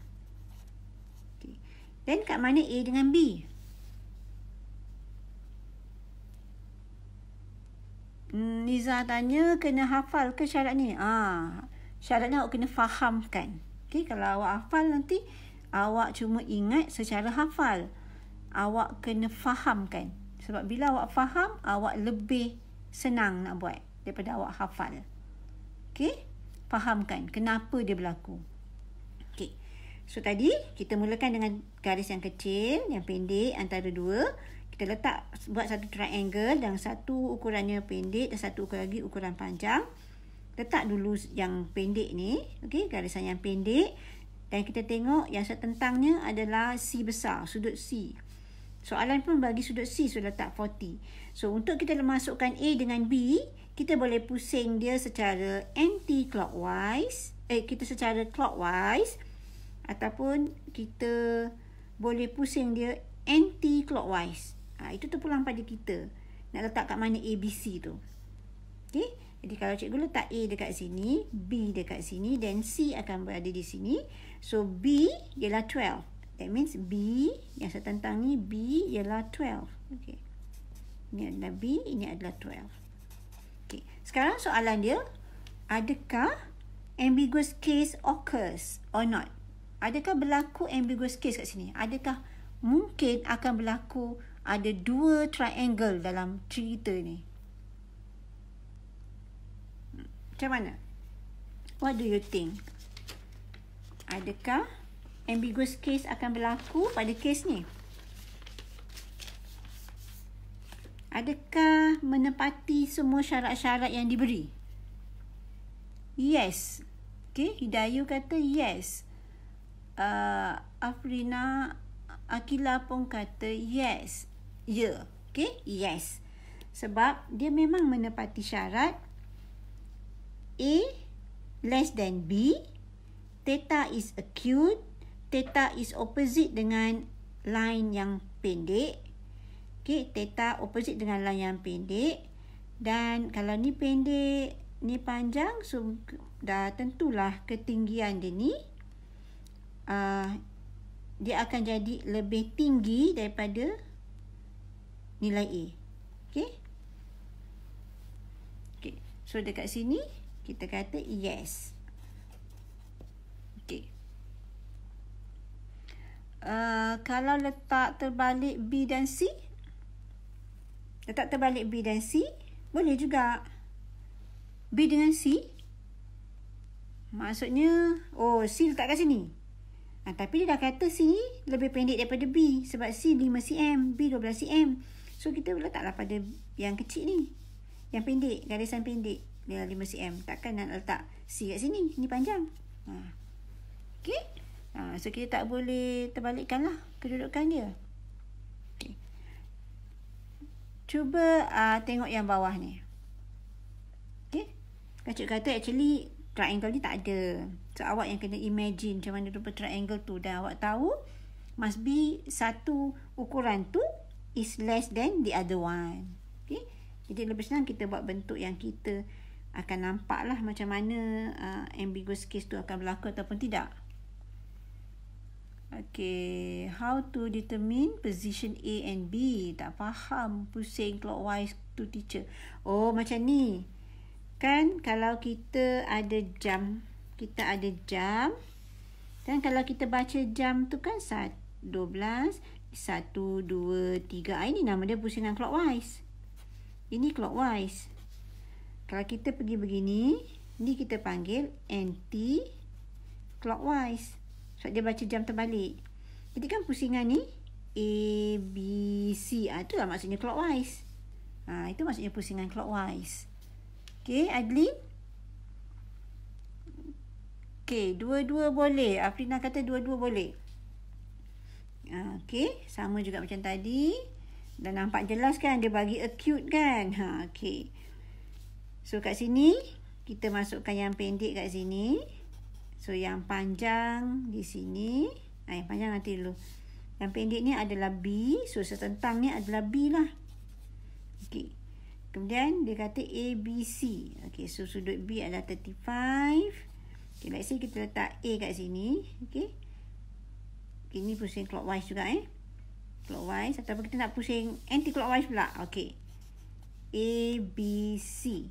Okay. Then, kat mana A dengan B? Niza tanya, kena hafal ke syarat ni? Syaratnya awak kena fahamkan. Okay, kalau awak hafal nanti, awak cuma ingat secara hafal. Awak kena fahamkan. Sebab bila awak faham, awak lebih senang nak buat daripada awak hafal. Okay? Fahamkan kenapa dia berlaku. Okay. So, tadi kita mulakan dengan garis yang kecil, yang pendek antara dua. Kita letak, buat satu triangle dan satu ukurannya pendek dan satu lagi ukuran panjang. Letak dulu yang pendek ni. Okay? Garisan yang pendek. Dan kita tengok yang setentangnya adalah C besar, sudut C. Soalan pun bagi sudut C, so letak 40. So, untuk kita masukkan A dengan B, kita boleh pusing dia secara anti-clockwise. Kita secara clockwise. Ataupun kita boleh pusing dia anti-clockwise. Itu terpulang pada kita. Nak letak kat mana A, B, C tu. Okay. Jadi kalau cikgu letak A dekat sini, B dekat sini dan C akan berada di sini. So, B ialah 12. That means B yang setentang ni, B ialah 12. Okay. Ini adalah B, ini adalah 12. Okay. Sekarang soalan dia, adakah ambiguous case occurs or not? Adakah berlaku ambiguous case kat sini? Adakah mungkin akan berlaku ada dua triangle dalam cerita ni? Macam mana? What do you think? Adakah ambiguous case akan berlaku pada kes ni? Adakah menepati semua syarat-syarat yang diberi? Yes. Okay, Hidayu kata yes. Afrina Akila pun kata yes. Ya. Okay, yes. Sebab dia memang menepati syarat A less than B, theta is acute, theta is opposite dengan line yang pendek. Okay, theta opposite dengan line yang pendek. Dan kalau ni pendek, ni panjang, so dah tentulah ketinggian dia ni dia akan jadi lebih tinggi daripada nilai A. Okay. Okay, so dekat sini kita kata yes. Okay. Kalau letak terbalik B dan C, letak terbalik B dan C, boleh juga. B dengan C, maksudnya, C letak kat sini. Tapi dia dah kata C lebih pendek daripada B. Sebab C 5 cm, B 12 cm. So, kita letaklah pada yang kecil ni. Yang pendek, garisan pendek. Dia 5 cm. Takkan nak letak C kat sini. Ni panjang. Okay. So, kita tak boleh terbalikkan lah kedudukan dia. Okay. Cuba tengok yang bawah ni. Okay. Cikgu kata actually triangle ni tak ada. So, awak yang kena imagine macam mana rupa triangle tu. Dan awak tahu must be satu ukuran tu is less than the other one. Okay. Jadi lebih senang kita buat bentuk yang kita akan nampak lah macam mana ambiguous case tu akan berlaku ataupun tidak. Okay. How to determine position A and B? Tak faham. Pusing clockwise tu teacher. Oh, macam ni. Kan kalau kita ada jam. Kita ada jam. Dan kalau kita baca jam tu kan 12, 1, 2, 3. Ini nama dia pusingan clockwise. Ini clockwise. Kalau kita pergi begini, ni kita panggil anti-clockwise. Sebab dia baca jam terbalik. Jadi kan pusingan ni A, B, C. Itulah maksudnya clockwise. Itu maksudnya pusingan clockwise. Okay, Adlin? Okay, dua-dua boleh. Afrina kata dua-dua boleh. Okay, sama juga macam tadi. Dan nampak jelas kan dia bagi acute kan. Okay. So kat sini kita masukkan yang pendek kat sini. So yang panjang di sini. Yang panjang nanti dulu. Yang pendek ni adalah B. So setentang ni adalah B lah. Okay. Kemudian dia kata A, B, C. Okay, so sudut B adalah 35. Okay, let's say kita letak A kat sini. Okay. Okay, ni pusing clockwise juga clockwise. Ataupun kita nak pusing anti-clockwise pula. Okay. A, B, C.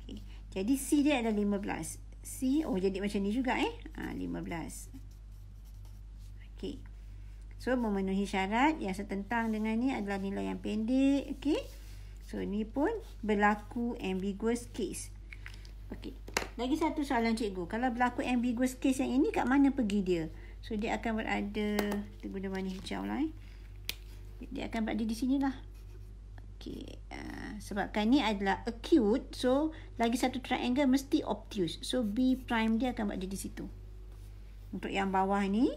Okay. Jadi C dia adalah 15. C, jadi macam ni juga 15. Okay. So, memenuhi syarat yang setentang dengan ni adalah nilai yang pendek. Okay. So, ni pun berlaku ambiguous case. Okay. Lagi satu soalan cikgu. Kalau berlaku ambiguous case yang ini, kat mana pergi dia? So, dia akan berada, kita guna warna hijau lah. Dia akan berada di sini lah. Okay. Sebabkan ni adalah acute. So, lagi satu triangle mesti obtuse. So, B prime dia akan berada di situ. Untuk yang bawah ni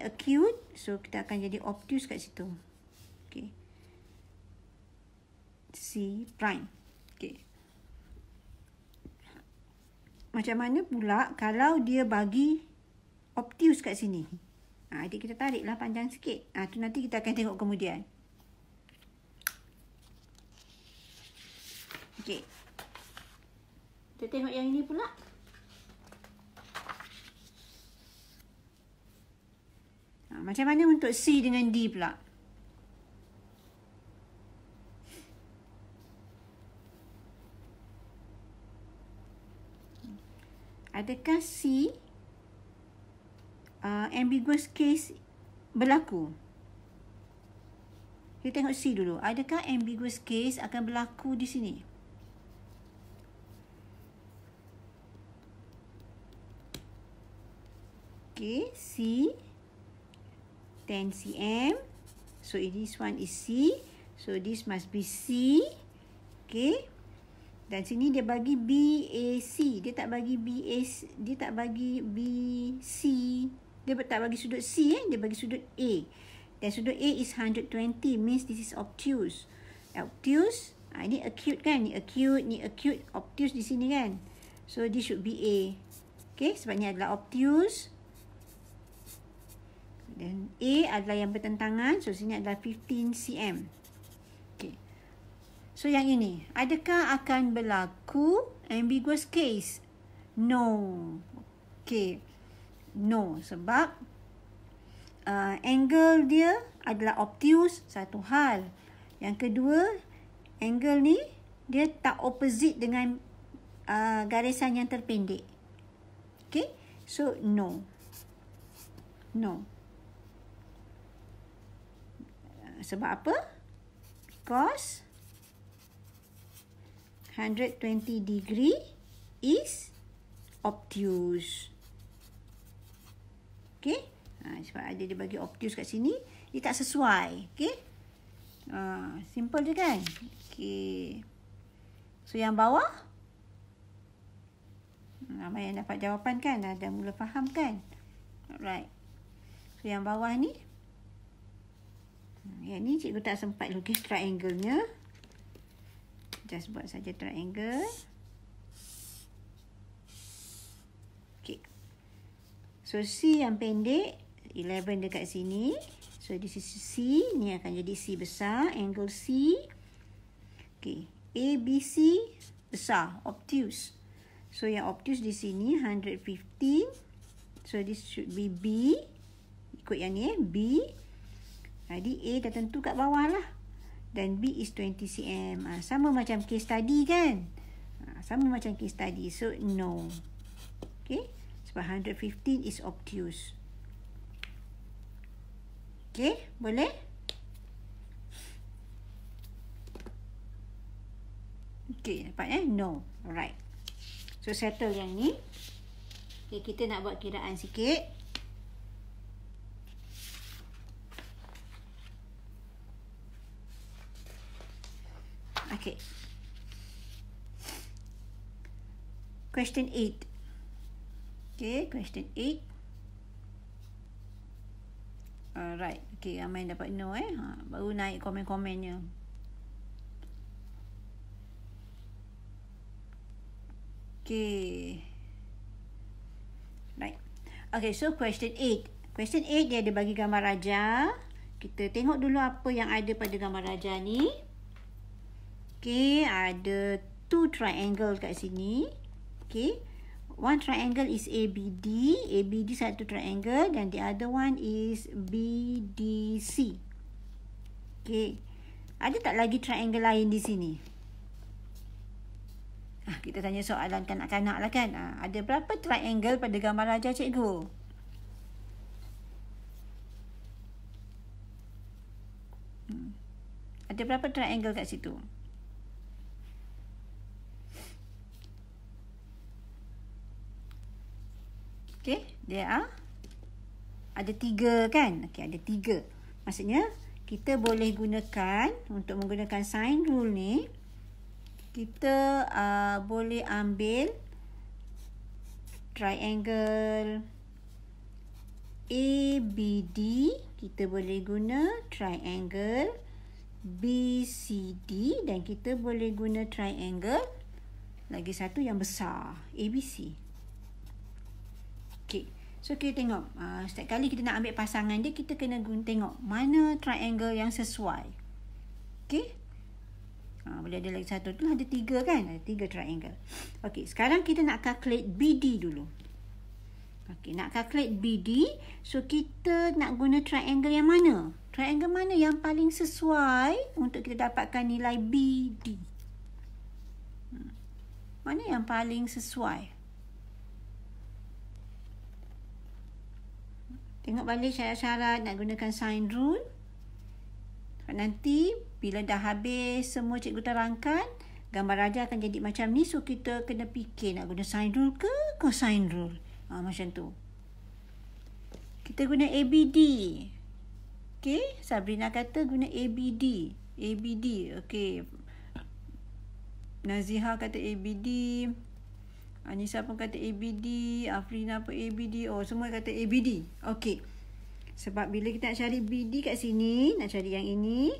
acute. So, kita akan jadi obtuse kat situ. C prime. Okey. Macam mana pula kalau dia bagi obtuse kat sini? Adik kita tariklah panjang sikit. Tu nanti kita akan tengok kemudian. Okey. Kita tengok yang ini pula. Macam mana untuk C dengan D pula? Adakah C ambiguous case berlaku? Kita tengok C dulu. Adakah ambiguous case akan berlaku di sini? Okay, C 10 cm. So this one is C. So this must be C. Okay. Dan sini dia bagi BAC. Dia tak bagi BAC. Dia tak bagi BC. Dia tak bagi sudut C. Dia bagi sudut A. Dan sudut A is 120. Means this is obtuse. Obtuse. Ini acute kan? Ni acute. Ni acute. Obtuse di sini kan? So this should be A. Okay. Sebab ni adalah obtuse. Dan A adalah yang bertentangan. So sini adalah 15 cm. Okay. So yang ini, adakah akan berlaku ambiguous case? No. Okay. No. Sebab angle dia adalah obtuse, satu hal. Yang kedua, angle ni dia tak opposite dengan garisan yang terpendek. Okay. So no. No. Sebab apa? Because 120 degree is obtuse. Okay. Sebab ada dia bagi obtuse kat sini, dia tak sesuai. Okay. Simple je kan? Okay. So yang bawah, ramai yang dapat jawapan kan? Dah mula faham kan? Alright. So yang bawah ni, yang ni cikgu tak sempat lukis triangle-nya. Just buat saja triangle. Okay. So C yang pendek, 11 dekat sini. So this is C. Ni akan jadi C besar. Angle C. Okay. ABC besar. Obtuse. So yang obtuse di sini 115. So this should be B. Ikut yang ni B. Jadi A dah tentu kat bawah lah. Dan B is 20 cm. Sama macam case study kan? Sama macam case study. So no. Okay. Sebab 115 is obtuse. Okay. Boleh? Okay. Dapat No. Alright. So settle yang ni. Okay. Kita nak buat kiraan sikit. Okay. Question 8. Okay, question 8. Alright. Okay, ramai dapat no baru naik komen-komennya. Okay. Right. Okay, so question 8. Question 8 dia ada bagi gambar raja. Kita tengok dulu apa yang ada pada gambar raja ni. Okay, ada 2 triangle kat sini. Okay. One triangle is ABD. ABD satu triangle dan the other one is BDC. Okay. Ada tak lagi triangle lain di sini? Kita tanya soalan kanak-kanak lah kan. Ada berapa triangle pada gambar raja cikgu? Ada berapa triangle kat situ? Okay, ada 3 kan? Okay, ada 3. Maksudnya, kita boleh gunakan, untuk menggunakan sign rule ni, kita boleh ambil triangle ABD. Kita boleh guna triangle BCD dan kita boleh guna triangle lagi satu yang besar, ABC. Okey. So kita tengok, setiap kali kita nak ambil pasangan dia, kita kena tengok mana triangle yang sesuai. Okey. Boleh ada lagi satu tu, ada 3 kan? Ada 3 triangle. Okey, sekarang kita nak calculate BD dulu. Okey, nak calculate BD, so kita nak guna triangle yang mana? Triangle mana yang paling sesuai untuk kita dapatkan nilai BD? Mana yang paling sesuai? Tengok balik syarat-syarat nak gunakan sign rule. Nanti bila dah habis semua cikgu terangkan, gambar raja akan jadi macam ni. So kita kena fikir nak guna sign rule ke cosine rule. Macam tu. Kita guna ABD. Okey, Sabrina kata guna ABD. ABD. Okey. Naziha kata ABD. Anissa pun kata ABD, Afrina pun ABD. Oh, semua kata ABD. Okey. Sebab bila kita nak cari BD kat sini, nak cari yang ini,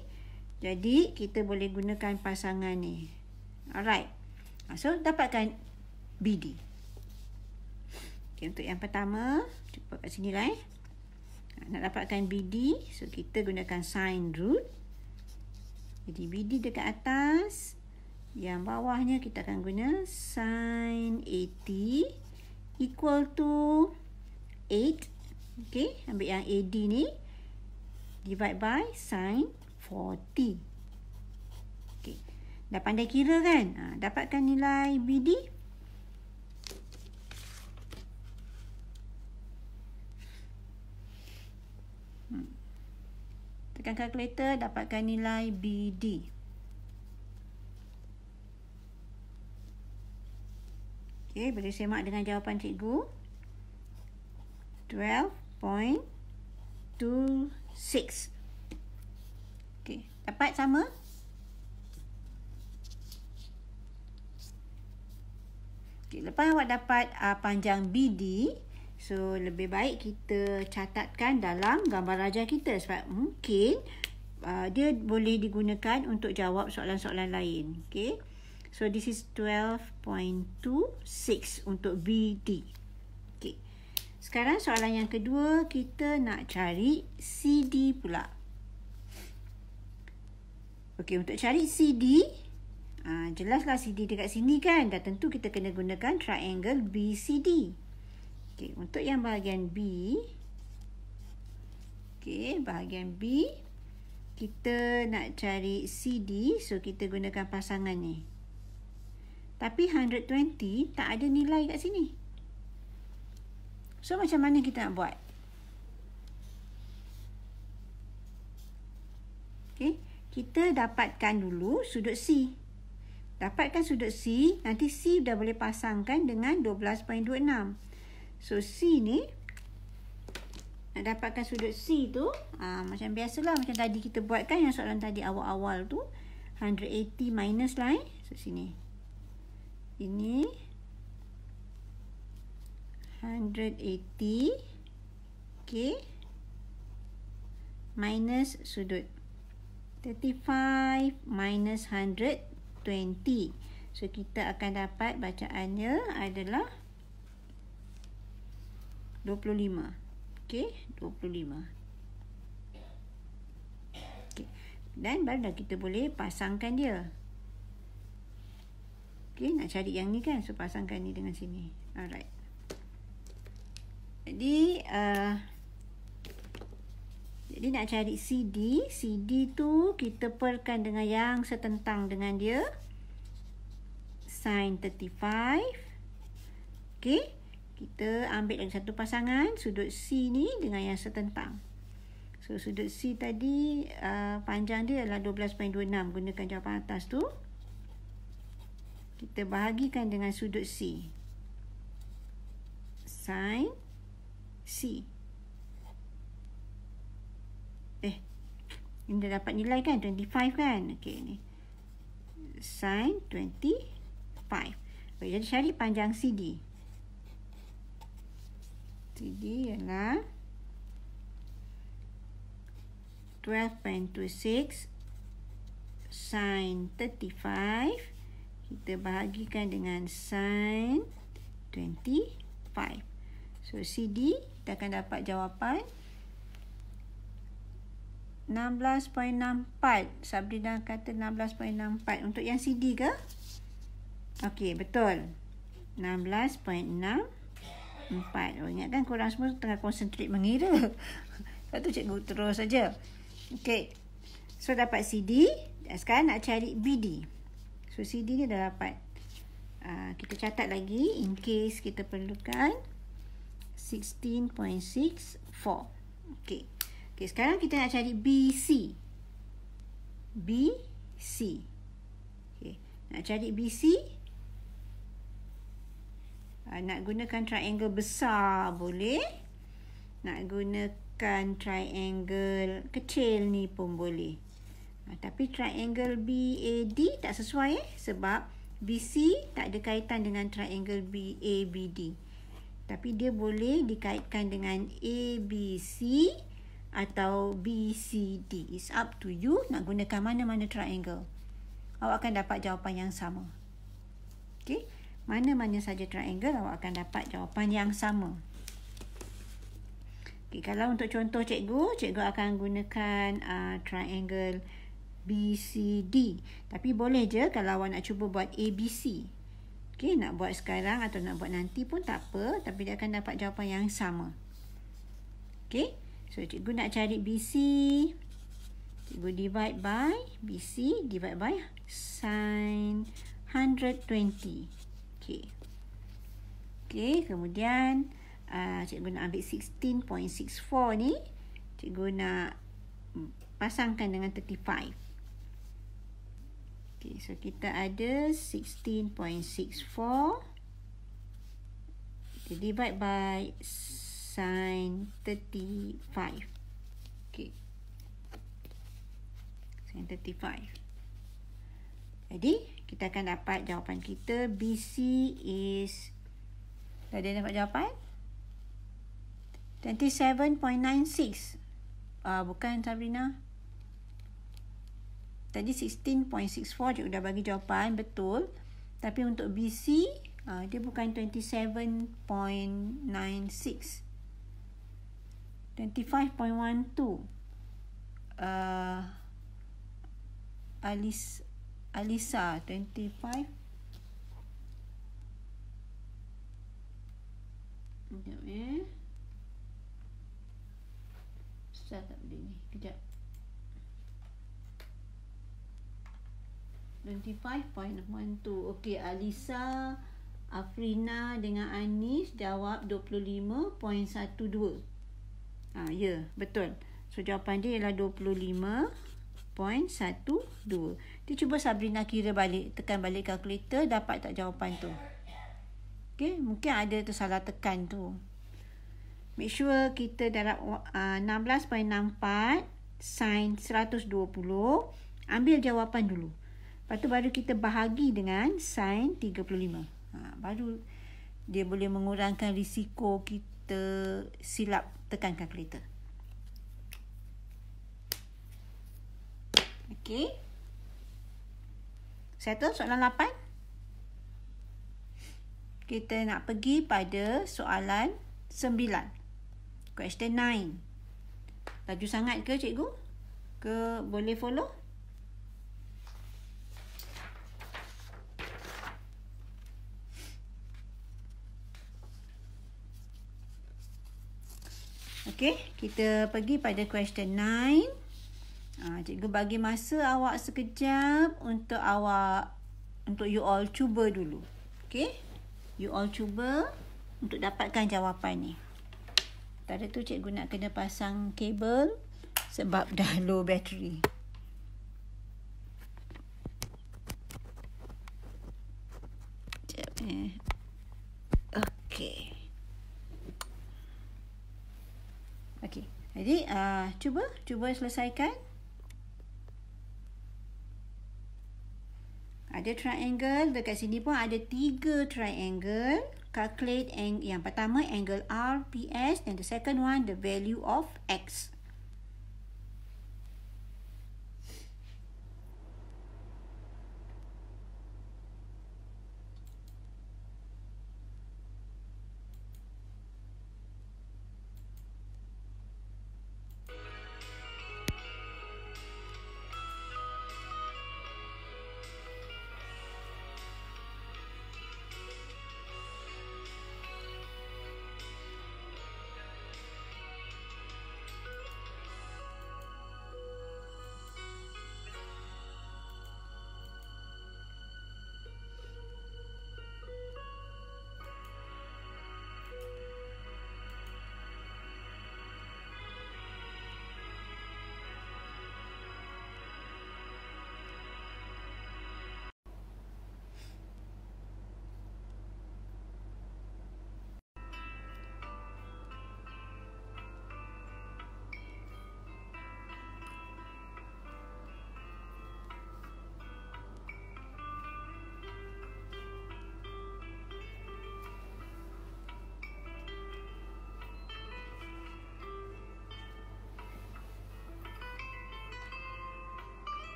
jadi kita boleh gunakan pasangan ni. Alright. So, dapatkan BD. Okay, untuk yang pertama, cuba kat sini lah nak dapatkan BD, so kita gunakan sign rule. Jadi BD dekat atas, yang bawahnya kita akan guna sin 80 equal to 8. Okay, ambil yang AD ni, divide by sin 40. Okay, dah pandai kira kan? Dapatkan nilai BD. Tekan kalkulator, dapatkan nilai BD. Okey, boleh semak dengan jawapan cikgu. 12.26. Okey, dapat sama? Okey, lepas awak dapat panjang BD, so lebih baik kita catatkan dalam gambar raja kita sebab mungkin dia boleh digunakan untuk jawab soalan-soalan lain. Okey. So this is 12.26 untuk BD. Okey. Sekarang soalan yang kedua, kita nak cari CD pula. Okey, untuk cari CD, jelaslah CD dekat sini kan. Dah tentu kita kena gunakan triangle BCD. Okey, untuk yang bahagian B. Okey, bahagian B, kita nak cari CD, so kita gunakan pasangan ni. Tapi 120 tak ada nilai kat sini. So, macam mana kita nak buat? Okay. Kita dapatkan dulu sudut C. Dapatkan sudut C, nanti C dah boleh pasangkan dengan 12.26. So, C ni, nak dapatkan sudut C tu, macam biasalah, macam tadi kita buatkan yang soalan tadi awal-awal tu, 180 minus lah So, sini. Ini 180, okay, minus sudut 35 minus 120. So kita akan dapat bacaannya adalah 25. Okay, 25. Okay. Dan barulah kita boleh pasangkan dia. Okay, nak cari yang ni kan, so pasangkan ni dengan sini. Alright. Jadi nak cari CD. CD tu kita perkan dengan yang setentang dengan dia. Sin 35. Okay. Kita ambil lagi satu pasangan. Sudut C ni dengan yang setentang. So, sudut C tadi panjang dia adalah 12.26. Gunakan jawapan atas tu. Kita bahagikan dengan sudut C. Sin C. Ini dah dapat nilai kan? 25 kan? Okey, ni. Sin 25. Jadi cari panjang CD. CD ialah 12.26 sin 35 kita bahagikan dengan sin 25. So CD kita akan dapat jawapan 16.64. Sabrina kata 16.64. Untuk yang CD ke? Okey, betul. 16.64. Oh, ingat kan korang semua tengah konsentrate mengira. Lepas tu cikgu terus saja. Okey. So dapat CD. Sekarang nak cari BD. So CD ni dah dapat. Kita catat lagi in case kita perlukan. 16.64. Okey. Okey, sekarang kita nak cari BC. BC. Okey, nak cari BC. Nak gunakan triangle besar boleh. Nak gunakan triangle kecil ni pun boleh. Tapi triangle BAD tak sesuai sebab BC tak ada kaitan dengan triangle BABD. Tapi dia boleh dikaitkan dengan ABC atau BCD. It's up to you nak gunakan mana-mana triangle. Awak akan dapat jawapan yang sama. Okey, mana-mana saja triangle awak akan dapat jawapan yang sama. Okey, kalau untuk contoh cikgu akan gunakan triangle BCD. Tapi boleh je kalau awak nak cuba buat ABC. Okey, nak buat sekarang atau nak buat nanti pun tak apa, tapi dia akan dapat jawapan yang sama. Okey, so cikgu nak cari BC. Cikgu divide by BC divide by sin 120. Okey. Okey, kemudian cikgu nak ambil 16.64 ni. Cikgu nak pasangkan dengan 35. Okay, so kita ada 16.64 kita divide by sin 35. Okay, sin 35. Jadi kita akan dapat jawapan kita BC is, dah ada dapat jawapan 27.96. Bukan Sabrina, tadi 16.64 je udah bagi jawapan betul. Tapi untuk BC dia bukan 27.96. 25.12. Alisa 25. Sekejap susah tak boleh ni. Kejap. 25.12. Okey, Alisa, Afrina dengan Anis jawab 25.12. Ya, betul. So jawapan dia ialah 25.12. Dia cuba Sabrina kira balik, tekan balik kalkulator, dapat tak jawapan tu? Okey, mungkin ada tu salah tekan tu. Make sure kita darab 16.64 sin 120. Ambil jawapan dulu. Lepas tu baru kita bahagi dengan sin 35. Baru dia boleh mengurangkan risiko kita silap tekan kalkulator. Okey. Settle soalan 8. Kita nak pergi pada soalan 9. Question 9. Laju sangat ke cikgu? Ke boleh follow? Okey, kita pergi pada question 9. Cikgu bagi masa awak sekejap untuk you all cuba dulu. Okey? You all cuba untuk dapatkan jawapan ni. Tadi tu cikgu nak kena pasang kabel sebab dah low battery. Okey. Okey. Jadi cuba selesaikan. Ada triangle, dekat sini pun ada 3 triangle. Calculate yang pertama angle RPS and the second one the value of X.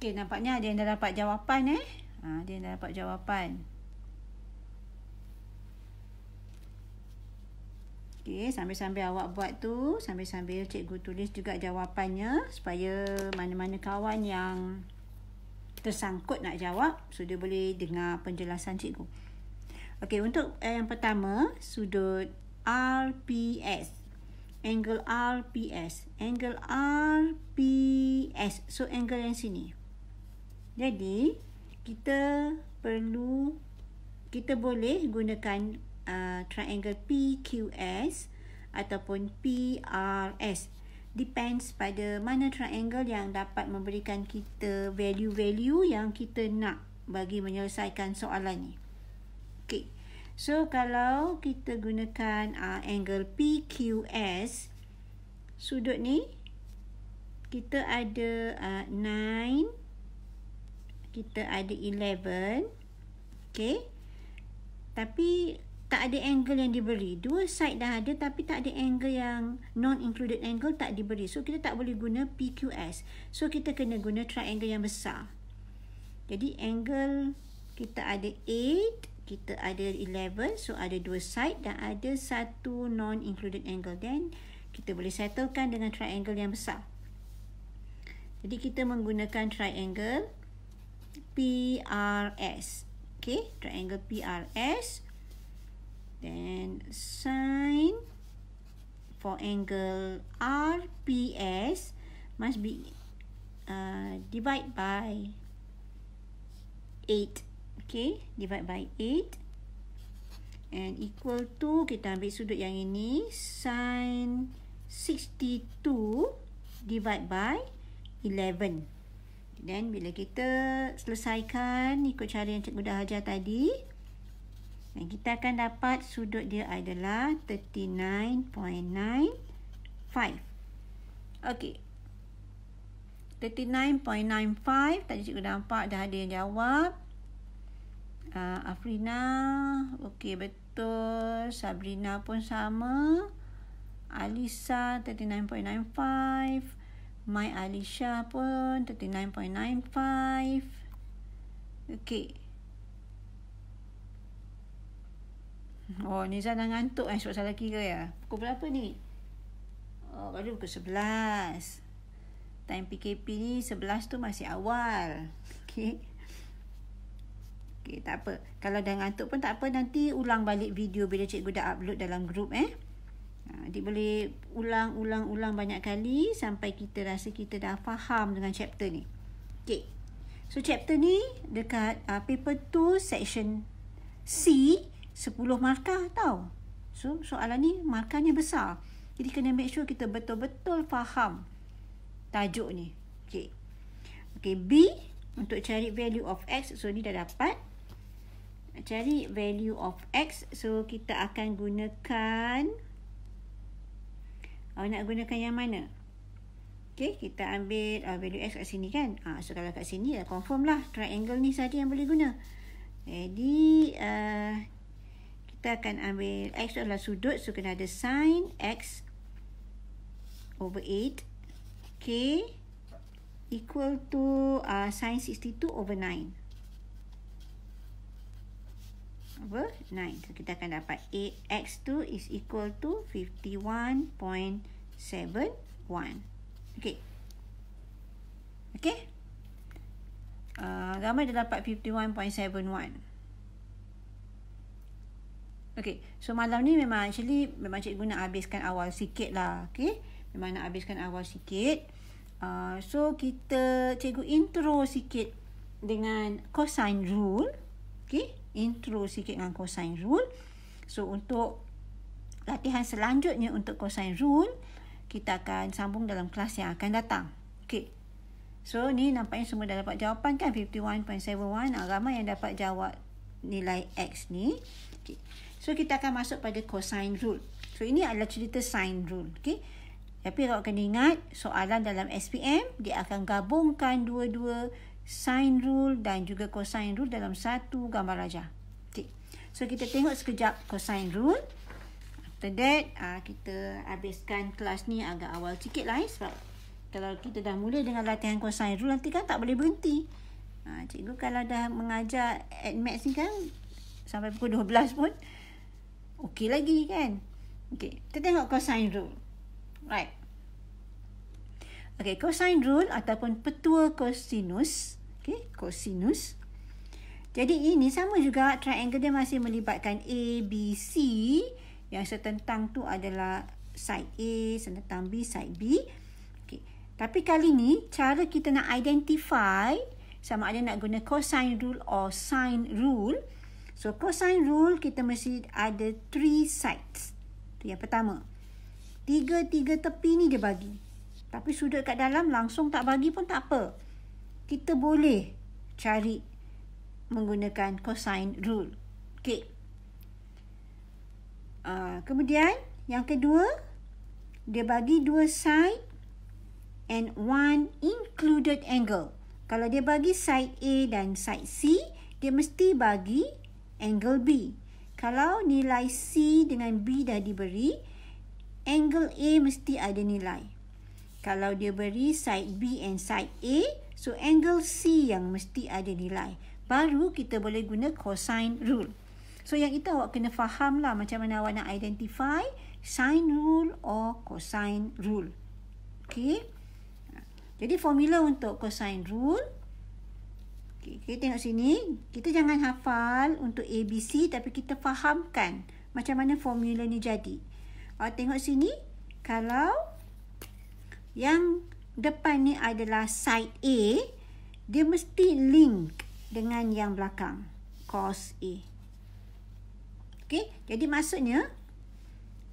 Okey, nampaknya ada yang dah dapat jawapan ada yang dah dapat jawapan. Okey, sambil-sambil awak buat tu, sambil-sambil cikgu tulis juga jawapannya supaya mana-mana kawan yang tersangkut nak jawab sudah boleh dengar penjelasan cikgu. Okey, untuk yang pertama, sudut RPS. Angle RPS. Angle RPS. So, angle yang sini. Jadi, kita boleh gunakan triangle PQS ataupun PRS. Depends pada mana triangle yang dapat memberikan kita value-value yang kita nak bagi menyelesaikan soalan ni. Okay. So, kalau kita gunakan angle PQS, sudut ni, kita ada 9, kita ada 11. Okay. Tapi, tak ada angle yang diberi. Dua side dah ada tapi tak ada angle yang non-included angle tak diberi. So, kita tak boleh guna PQS. So, kita kena guna triangle yang besar. Jadi, angle kita ada 8, kita ada 11. So, ada dua side dan ada satu non-included angle. Then, kita boleh settlekan dengan triangle yang besar. Jadi, kita menggunakan triangle PRS. Okay, triangle PRS. Then sin for angle RPS must be divide by 8. Okay, divide by 8 and equal to, kita ambil sudut yang ini, sin 62 divide by 11. Then bila kita selesaikan ikut cara yang cikgu dah ajar tadi, dan kita akan dapat sudut dia adalah 39.95. Okey. 39.95. Tadi cikgu nampak dah ada yang jawab. Afrina. Okey, betul. Sabrina pun sama. Alisa 39.95. Mai Alisha pun 39.95. Okey. Oh, Niza dah ngantuk sebab salah kira ya. Pukul berapa ni? Oh, baru pukul 11. Time PKP ni 11 tu masih awal. Okey. Okey, tak apa. Kalau dah ngantuk pun tak apa, nanti ulang balik video bila cikgu dah upload dalam grup Dia boleh ulang banyak kali sampai kita rasa kita dah faham dengan chapter ni. Okey. So chapter ni dekat paper 2 section C 10 markah tau. So, soalan ni markahnya besar. Jadi, kena make sure kita betul-betul faham tajuk ni. Okay. Okay, B untuk cari value of X. So, ni dah dapat. Cari value of X. So, kita akan gunakan. Nak gunakan yang mana? Okay, kita ambil value X kat sini kan. So, kalau kat sini dah confirm lah. Triangle ni saja yang boleh guna. Jadi, kita akan ambil X adalah sudut. So, kena ada sin X over 8. Okay. Equal to sin 62 over 9. Over 9. So, kita akan dapat 8X2 is equal to 51.71. Okay. Okay. Ramai dah dapat 51.71. Okay, so malam ni memang cikgu nak habiskan awal sikit lah. Okay, memang nak habiskan awal sikit. So, cikgu intro sikit dengan cosine rule. Okay, intro sikit dengan cosine rule. So, untuk latihan selanjutnya untuk cosine rule, kita akan sambung dalam kelas yang akan datang. Okay, so ni nampaknya semua dah dapat jawapan kan, 51.71. Ramai yang dapat jawab nilai X ni. Okay. So, kita akan masuk pada cosine rule. So, ini adalah cerita sine rule. Okay. Tapi, awak kena ingat, soalan dalam SPM, dia akan gabungkan dua-dua sine rule dan juga cosine rule dalam satu gambar rajah. Okay. So, kita tengok sekejap cosine rule. After that, kita habiskan kelas ni agak awal sikit lah sebab Kalau kita dah mula dengan latihan cosine rule, nanti kan tak boleh berhenti. Cikgu kalau dah mengajar at maths ni kan sampai pukul 12 pun okey lagi kan. Okey, kita tengok cosine rule. Right. Okey, cosine rule ataupun petua kosinus. Okey, kosinus. Jadi ini sama juga, triangle dia masih melibatkan A, B, C. Yang setentang tu adalah side A, setentang B, side B. Okey. Tapi kali ni cara kita nak identify sama ada nak guna cosine rule or sine rule. So cosine rule kita mesti ada 3 sides. Tu yang pertama. 3 tepi ni dia bagi. Tapi sudut kat dalam langsung tak bagi pun tak apa. Kita boleh cari menggunakan cosine rule. Okey. Kemudian yang kedua, dia bagi 2 side and 1 included angle. Kalau dia bagi side A dan side C, dia mesti bagi angle B. Kalau nilai C dengan B dah diberi, angle A mesti ada nilai. Kalau dia beri side B and side A, so angle C yang mesti ada nilai. Baru kita boleh guna cosine rule. So yang itu awak kena faham lah macam mana awak nak identify sine rule or cosine rule. Okay. Jadi formula untuk cosine rule. Okay, kita tengok sini. Kita jangan hafal untuk ABC tapi kita fahamkan macam mana formula ni jadi. Awak tengok sini. Kalau yang depan ni adalah side A, dia mesti link dengan yang belakang, cos A. Okey, jadi maksudnya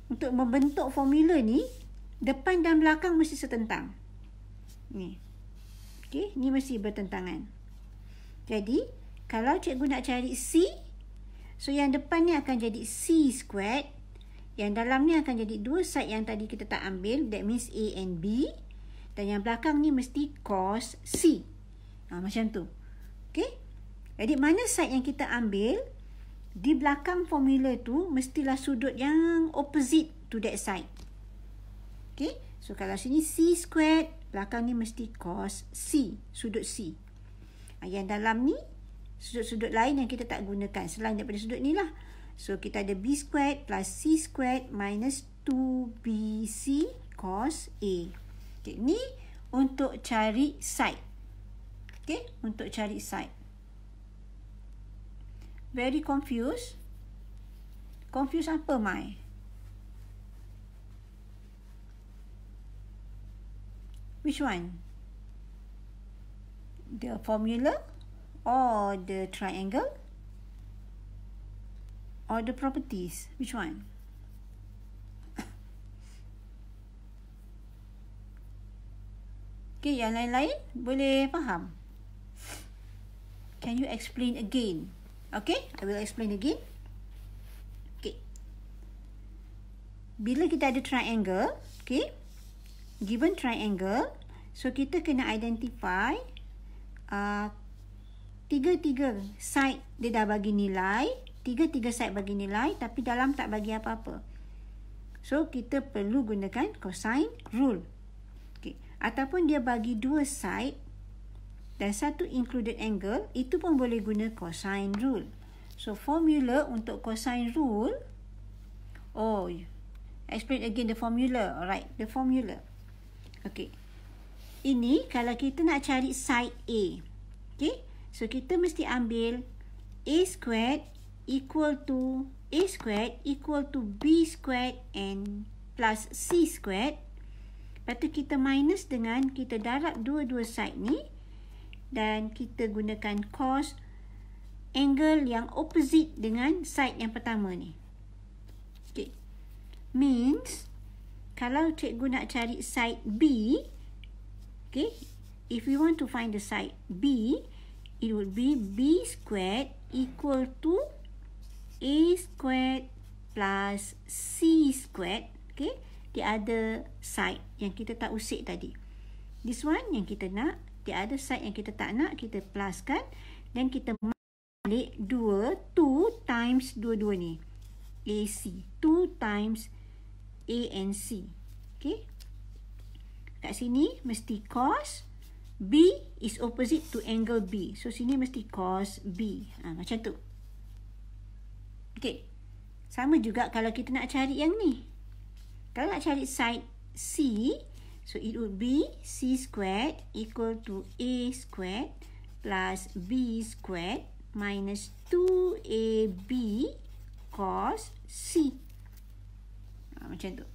untuk membentuk formula ni, depan dan belakang mesti setentang. Ni. Okey, ni mesti bertentangan. Jadi, kalau cikgu nak cari C, so yang depan ni akan jadi C squared, yang dalam ni akan jadi 2 side yang tadi kita tak ambil, that means A and B, dan yang belakang ni mesti cos C. Macam tu. Okey? Jadi mana side yang kita ambil, di belakang formula tu mestilah sudut yang opposite to that side. Okay, so kalau sini C squared, belakang ni mesti cos C, sudut C. Yang dalam ni, sudut-sudut lain yang kita tak gunakan selain daripada sudut ni lah. So kita ada B squared plus C squared minus 2BC cos A. Okay, ni untuk cari side. Okay, untuk cari side. Very confused? Confused apa, Mai? Which one? The formula or the triangle or the properties? Which one? Okay, yang lain-lain boleh faham? Can you explain again? Okay, I will explain again. Okay. Bila kita ada triangle, okay, given triangle, so kita kena identify tiga-tiga side dia dah bagi nilai, tiga-tiga side bagi nilai tapi dalam tak bagi apa-apa. So kita perlu gunakan cosine rule. Okay. Ataupun dia bagi 2 side dan 1 included angle, itu pun boleh guna cosine rule. So formula untuk cosine rule, explain again the formula. Alright, the formula. Okay. Ini kalau kita nak cari side A. Okay. So kita mesti ambil A squared equal to B squared and plus C squared. Lepas tu kita minus dengan kita darab dua-dua side ni. Dan kita gunakan cos angle yang opposite dengan side yang pertama ni. Okay. Means, kalau cikgu nak cari side B, okay, if we want to find the side B, it would be B squared equal to A squared plus C squared. Okay, the other side yang kita tak usik tadi. This one yang kita nak. The other side yang kita tak nak, kita pluskan. Dan kita balik 2 times dua-dua ni. AC. 2 times A and C. Okay. kat sini mesti cos B is opposite to angle B. So, sini mesti cos B. Macam tu. Okay. Sama juga kalau kita nak cari yang ni. Kalau nak cari side C, so it would be C squared equal to A squared plus B squared minus 2AB cos C. Macam tu.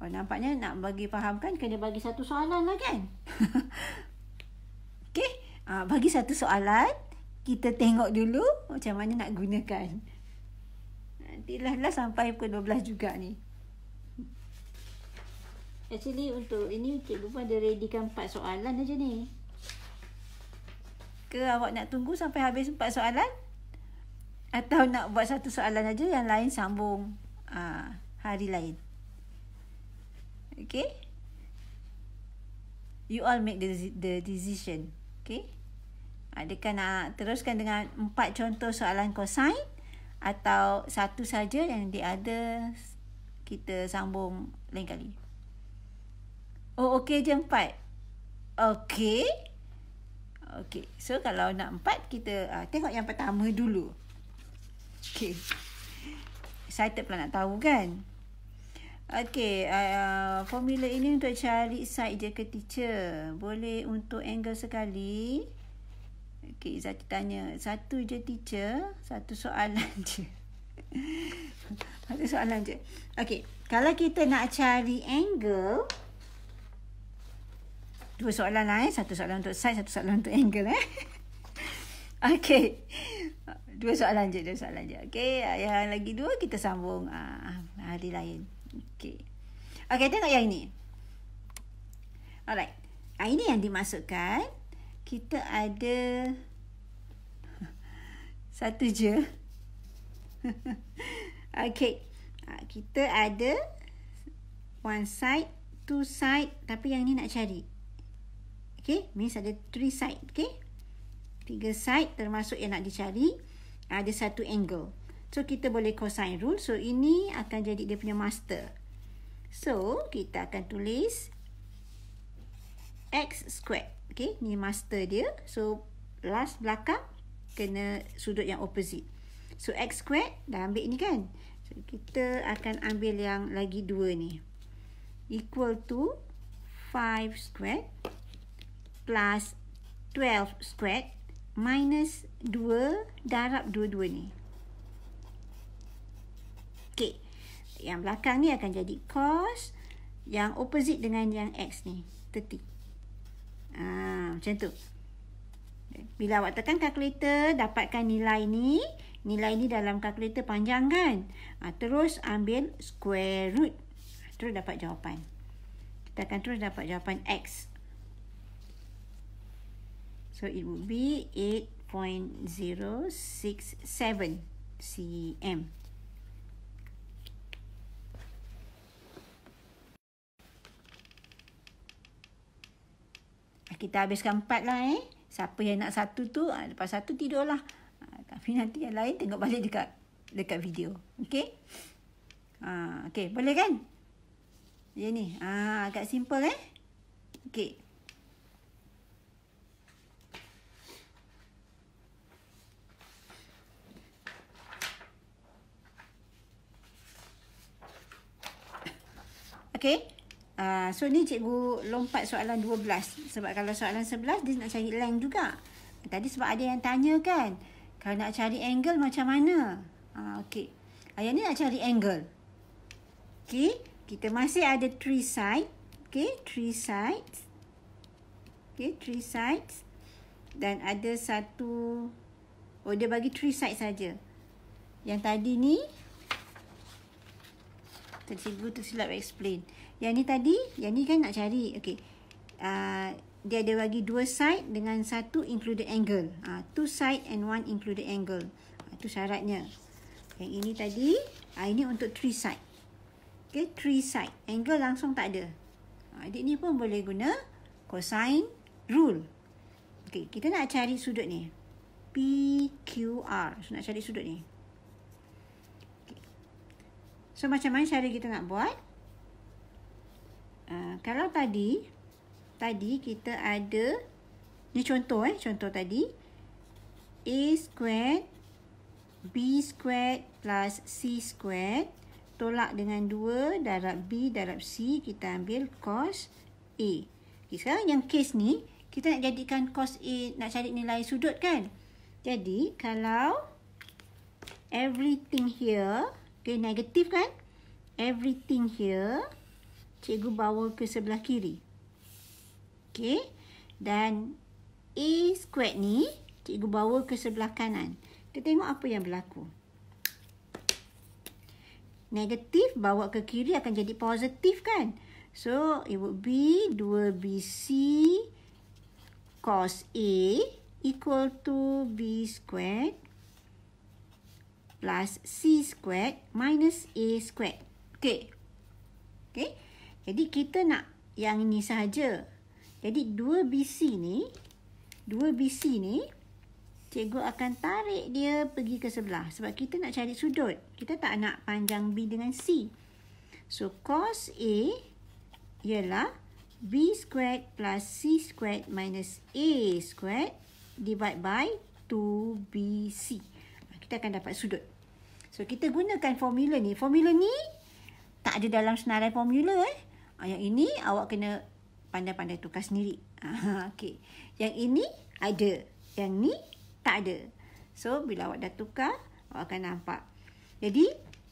Nampaknya nak bagi faham kan, kena bagi satu soalan lah kan. Okay. Bagi satu soalan, kita tengok dulu macam mana nak gunakan. Nantilah sampai pukul 12 juga ni. Actually untuk ini cikgu pun ada readykan 4 soalan aja ni. Ke awak nak tunggu sampai habis 4 soalan? Atau nak buat satu soalan aja, yang lain sambung hari lain? Okay? You all make the decision. Okay? Adakah nak teruskan dengan 4 contoh soalan cosine atau satu saja yang the others kita sambung lain kali? Oh, okey je 4. Okey. Okey. So, kalau nak 4, kita tengok yang pertama dulu. Okey. Excited pula nak tahu kan? Okey. Formula ini untuk cari side je ke teacher? Boleh untuk angle sekali? Okey, Zati tanya. Satu je teacher? Satu soalan je. Satu soalan je. Okey. Kalau kita nak cari angle, 2 soalan lah. Satu soalan untuk side, satu soalan untuk angle. Okey. 2 soalan je. Okey. Yang lagi 2 kita sambung hari lain. Okey. Okey, tengok yang ini. Alright. Ini yang dimasukkan. Kita ada satu je. Okey. Kita ada one side, two side. Tapi yang ni nak cari. Okey. Means ada 3 side. Okey. 3 side termasuk yang nak dicari. Ada satu angle. So, kita boleh cosine rule. So, ini akan jadi dia punya master. So, kita akan tulis X squared. Okay, ni master dia. So, last belakang kena sudut yang opposite. So, X squared dah ambil ni kan. So, kita akan ambil yang lagi 2 ni. Equal to 5 squared plus 12 squared minus 2 darab 2 ni. Okay. Yang belakang ni akan jadi cos. Yang opposite dengan yang X ni. 30. Macam tu. Bila awak tekan kalkulator, dapatkan nilai ni. Nilai ni dalam kalkulator panjang kan. Terus ambil square root. Terus dapat jawapan. Kita akan terus dapat jawapan X. So, it would be 8.067 cm. Kita habiskan 4 lah Siapa yang nak satu tu, lepas satu tidurlah. Tapi nanti yang lain tengok balik dekat video. Okey? Okey, boleh kan? Dia ni. Agak simple Okey. Okey. So ni cikgu lompat soalan 12. Sebab kalau soalan 11 dia nak cari length juga. Tadi sebab ada yang tanya kan, kalau nak cari angle macam mana? Okey. Yang ni nak cari angle. Okey. Kita masih ada 3 side. Okey. 3 sides. Okey. 3 sides. Dan ada satu. Dia bagi 3 sides saja. Yang tadi ni. Cikgu tersilap explain. Yang ni tadi, yang ni kan nak cari. Okey. Dia ada bagi 2 side dengan satu included angle. 2 side and 1 included angle. Itu syaratnya. Yang ini tadi, ini untuk 3 side. Okey, 3 side. Angle langsung tak ada. Adik ni pun boleh guna cosine rule. Okey, kita nak cari sudut ni. PQR. So, nak cari sudut ni. Okay. So, macam mana cara kita nak buat? Kalau tadi kita ada, ni contoh contoh tadi, A squared B squared plus C squared tolak dengan 2 darab B darab C, kita ambil cos A. Okay, sekarang yang case ni kita nak jadikan cos A, nak cari nilai sudut kan. Jadi kalau everything here, okay, negatif kan, everything here cikgu bawa ke sebelah kiri. Okay, dan A squared ni cikgu bawa ke sebelah kanan. Kita tengok apa yang berlaku. Negatif bawa ke kiri akan jadi positif kan. So, it would be 2BC cos A equal to B squared plus C squared minus A squared. Okay. Okay. Jadi, kita nak yang ini sahaja. Jadi, 2BC ni, cikgu akan tarik dia pergi ke sebelah. Sebab kita nak cari sudut. Kita tak nak panjang B dengan C. So, cos A ialah B squared plus C squared minus A squared divide by 2BC. Kita akan dapat sudut. So, kita gunakan formula ni. Formula ni tak ada dalam senarai formula. Yang ini awak kena pandai-pandai tukar sendiri. Okay. Yang ini ada. Yang ni tak ada. So, bila awak dah tukar, awak akan nampak. Jadi,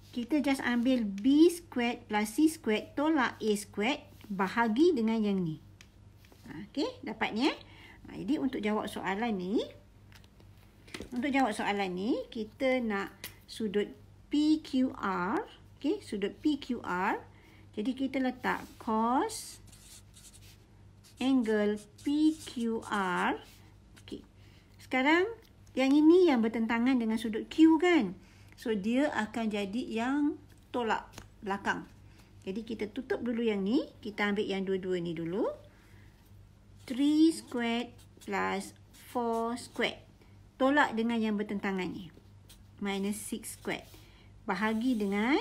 kita just ambil B squared plus C squared tolak A squared bahagi dengan yang ni. Okey, dapatnya. Jadi, untuk jawab soalan ni, kita nak sudut PQR. Okey, sudut PQR. Jadi, kita letak cos angle PQR. Okey. Sekarang, yang ini yang bertentangan dengan sudut Q kan. So, dia akan jadi yang tolak belakang. Jadi, kita tutup dulu yang ni. Kita ambil yang dua-dua ni dulu. 3 squared plus 4 squared. Tolak dengan yang bertentangan ni. Minus 6 squared. Bahagi dengan,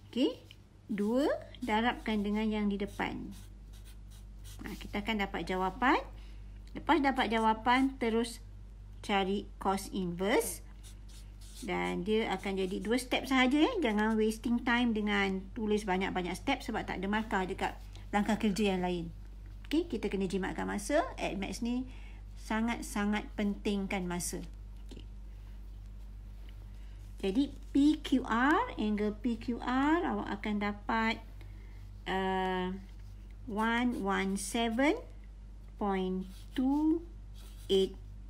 okay, 2 darabkan dengan yang di depan. Kita akan dapat jawapan. Lepas dapat jawapan, terus cari cos inverse. Dan dia akan jadi 2 step sahaja. Jangan wasting time dengan tulis banyak-banyak step sebab tak ada markah dekat langkah kerja yang lain. Okay, kita kena jimatkan masa. Maths ni sangat-sangat pentingkan masa. Okay. Jadi PQR, angle PQR awak akan dapat 117.28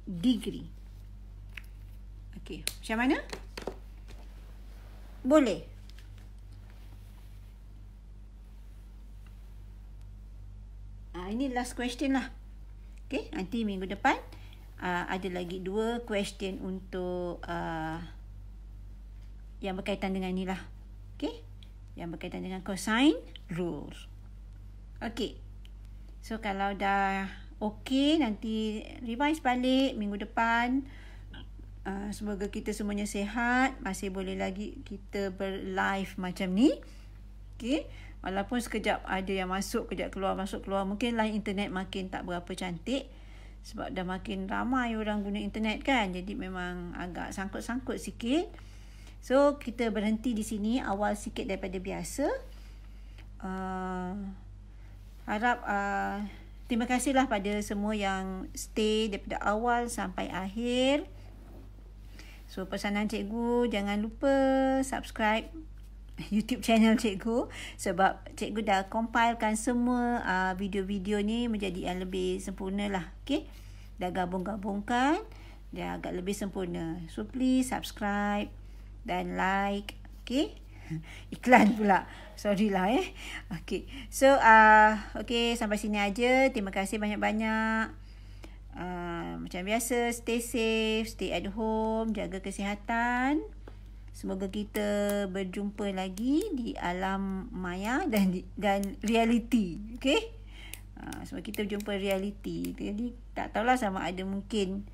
degree. Okey, macam mana? Boleh. Ini last question lah. Okey, nanti minggu depan ada lagi 2 question untuk yang berkaitan dengan ni lah. Okey, yang berkaitan dengan cosine rules. Okey. So, kalau dah okey, nanti revise balik minggu depan. Semoga kita semuanya sihat. Masih boleh lagi kita ber-live macam ni. Okay. Walaupun sekejap ada yang masuk, kejap keluar, masuk keluar. Mungkin line internet makin tak berapa cantik. Sebab dah makin ramai orang guna internet kan. Jadi memang agak sangkut-sangkut sikit. So, kita berhenti di sini. Awal sikit daripada biasa. Harap terima kasihlah pada semua yang stay daripada awal sampai akhir. So, pesanan cikgu, jangan lupa subscribe YouTube channel cikgu. Sebab cikgu dah compilekan semua video-video ni menjadi yang lebih sempurna lah. Okay? Dah gabung-gabungkan. Dah agak lebih sempurna. So, please subscribe dan like. Okay? Iklan pula. Sorry lah Okay. So, okay, sampai sini aja. Terima kasih banyak-banyak. Macam biasa, stay safe, stay at home, jaga kesihatan. Semoga kita berjumpa lagi di alam maya dan realiti. Okay? Semoga kita berjumpa realiti. Jadi, tak tahulah sama ada mungkin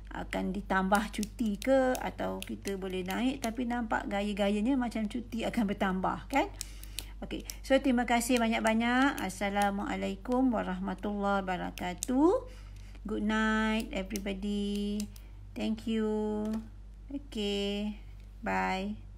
akan ditambah cuti ke atau kita boleh naik, tapi nampak gaya-gayanya macam cuti akan bertambah kan. Okey, so terima kasih banyak-banyak. Assalamualaikum warahmatullahi wabarakatuh. Good night everybody. Thank you. Okay, bye.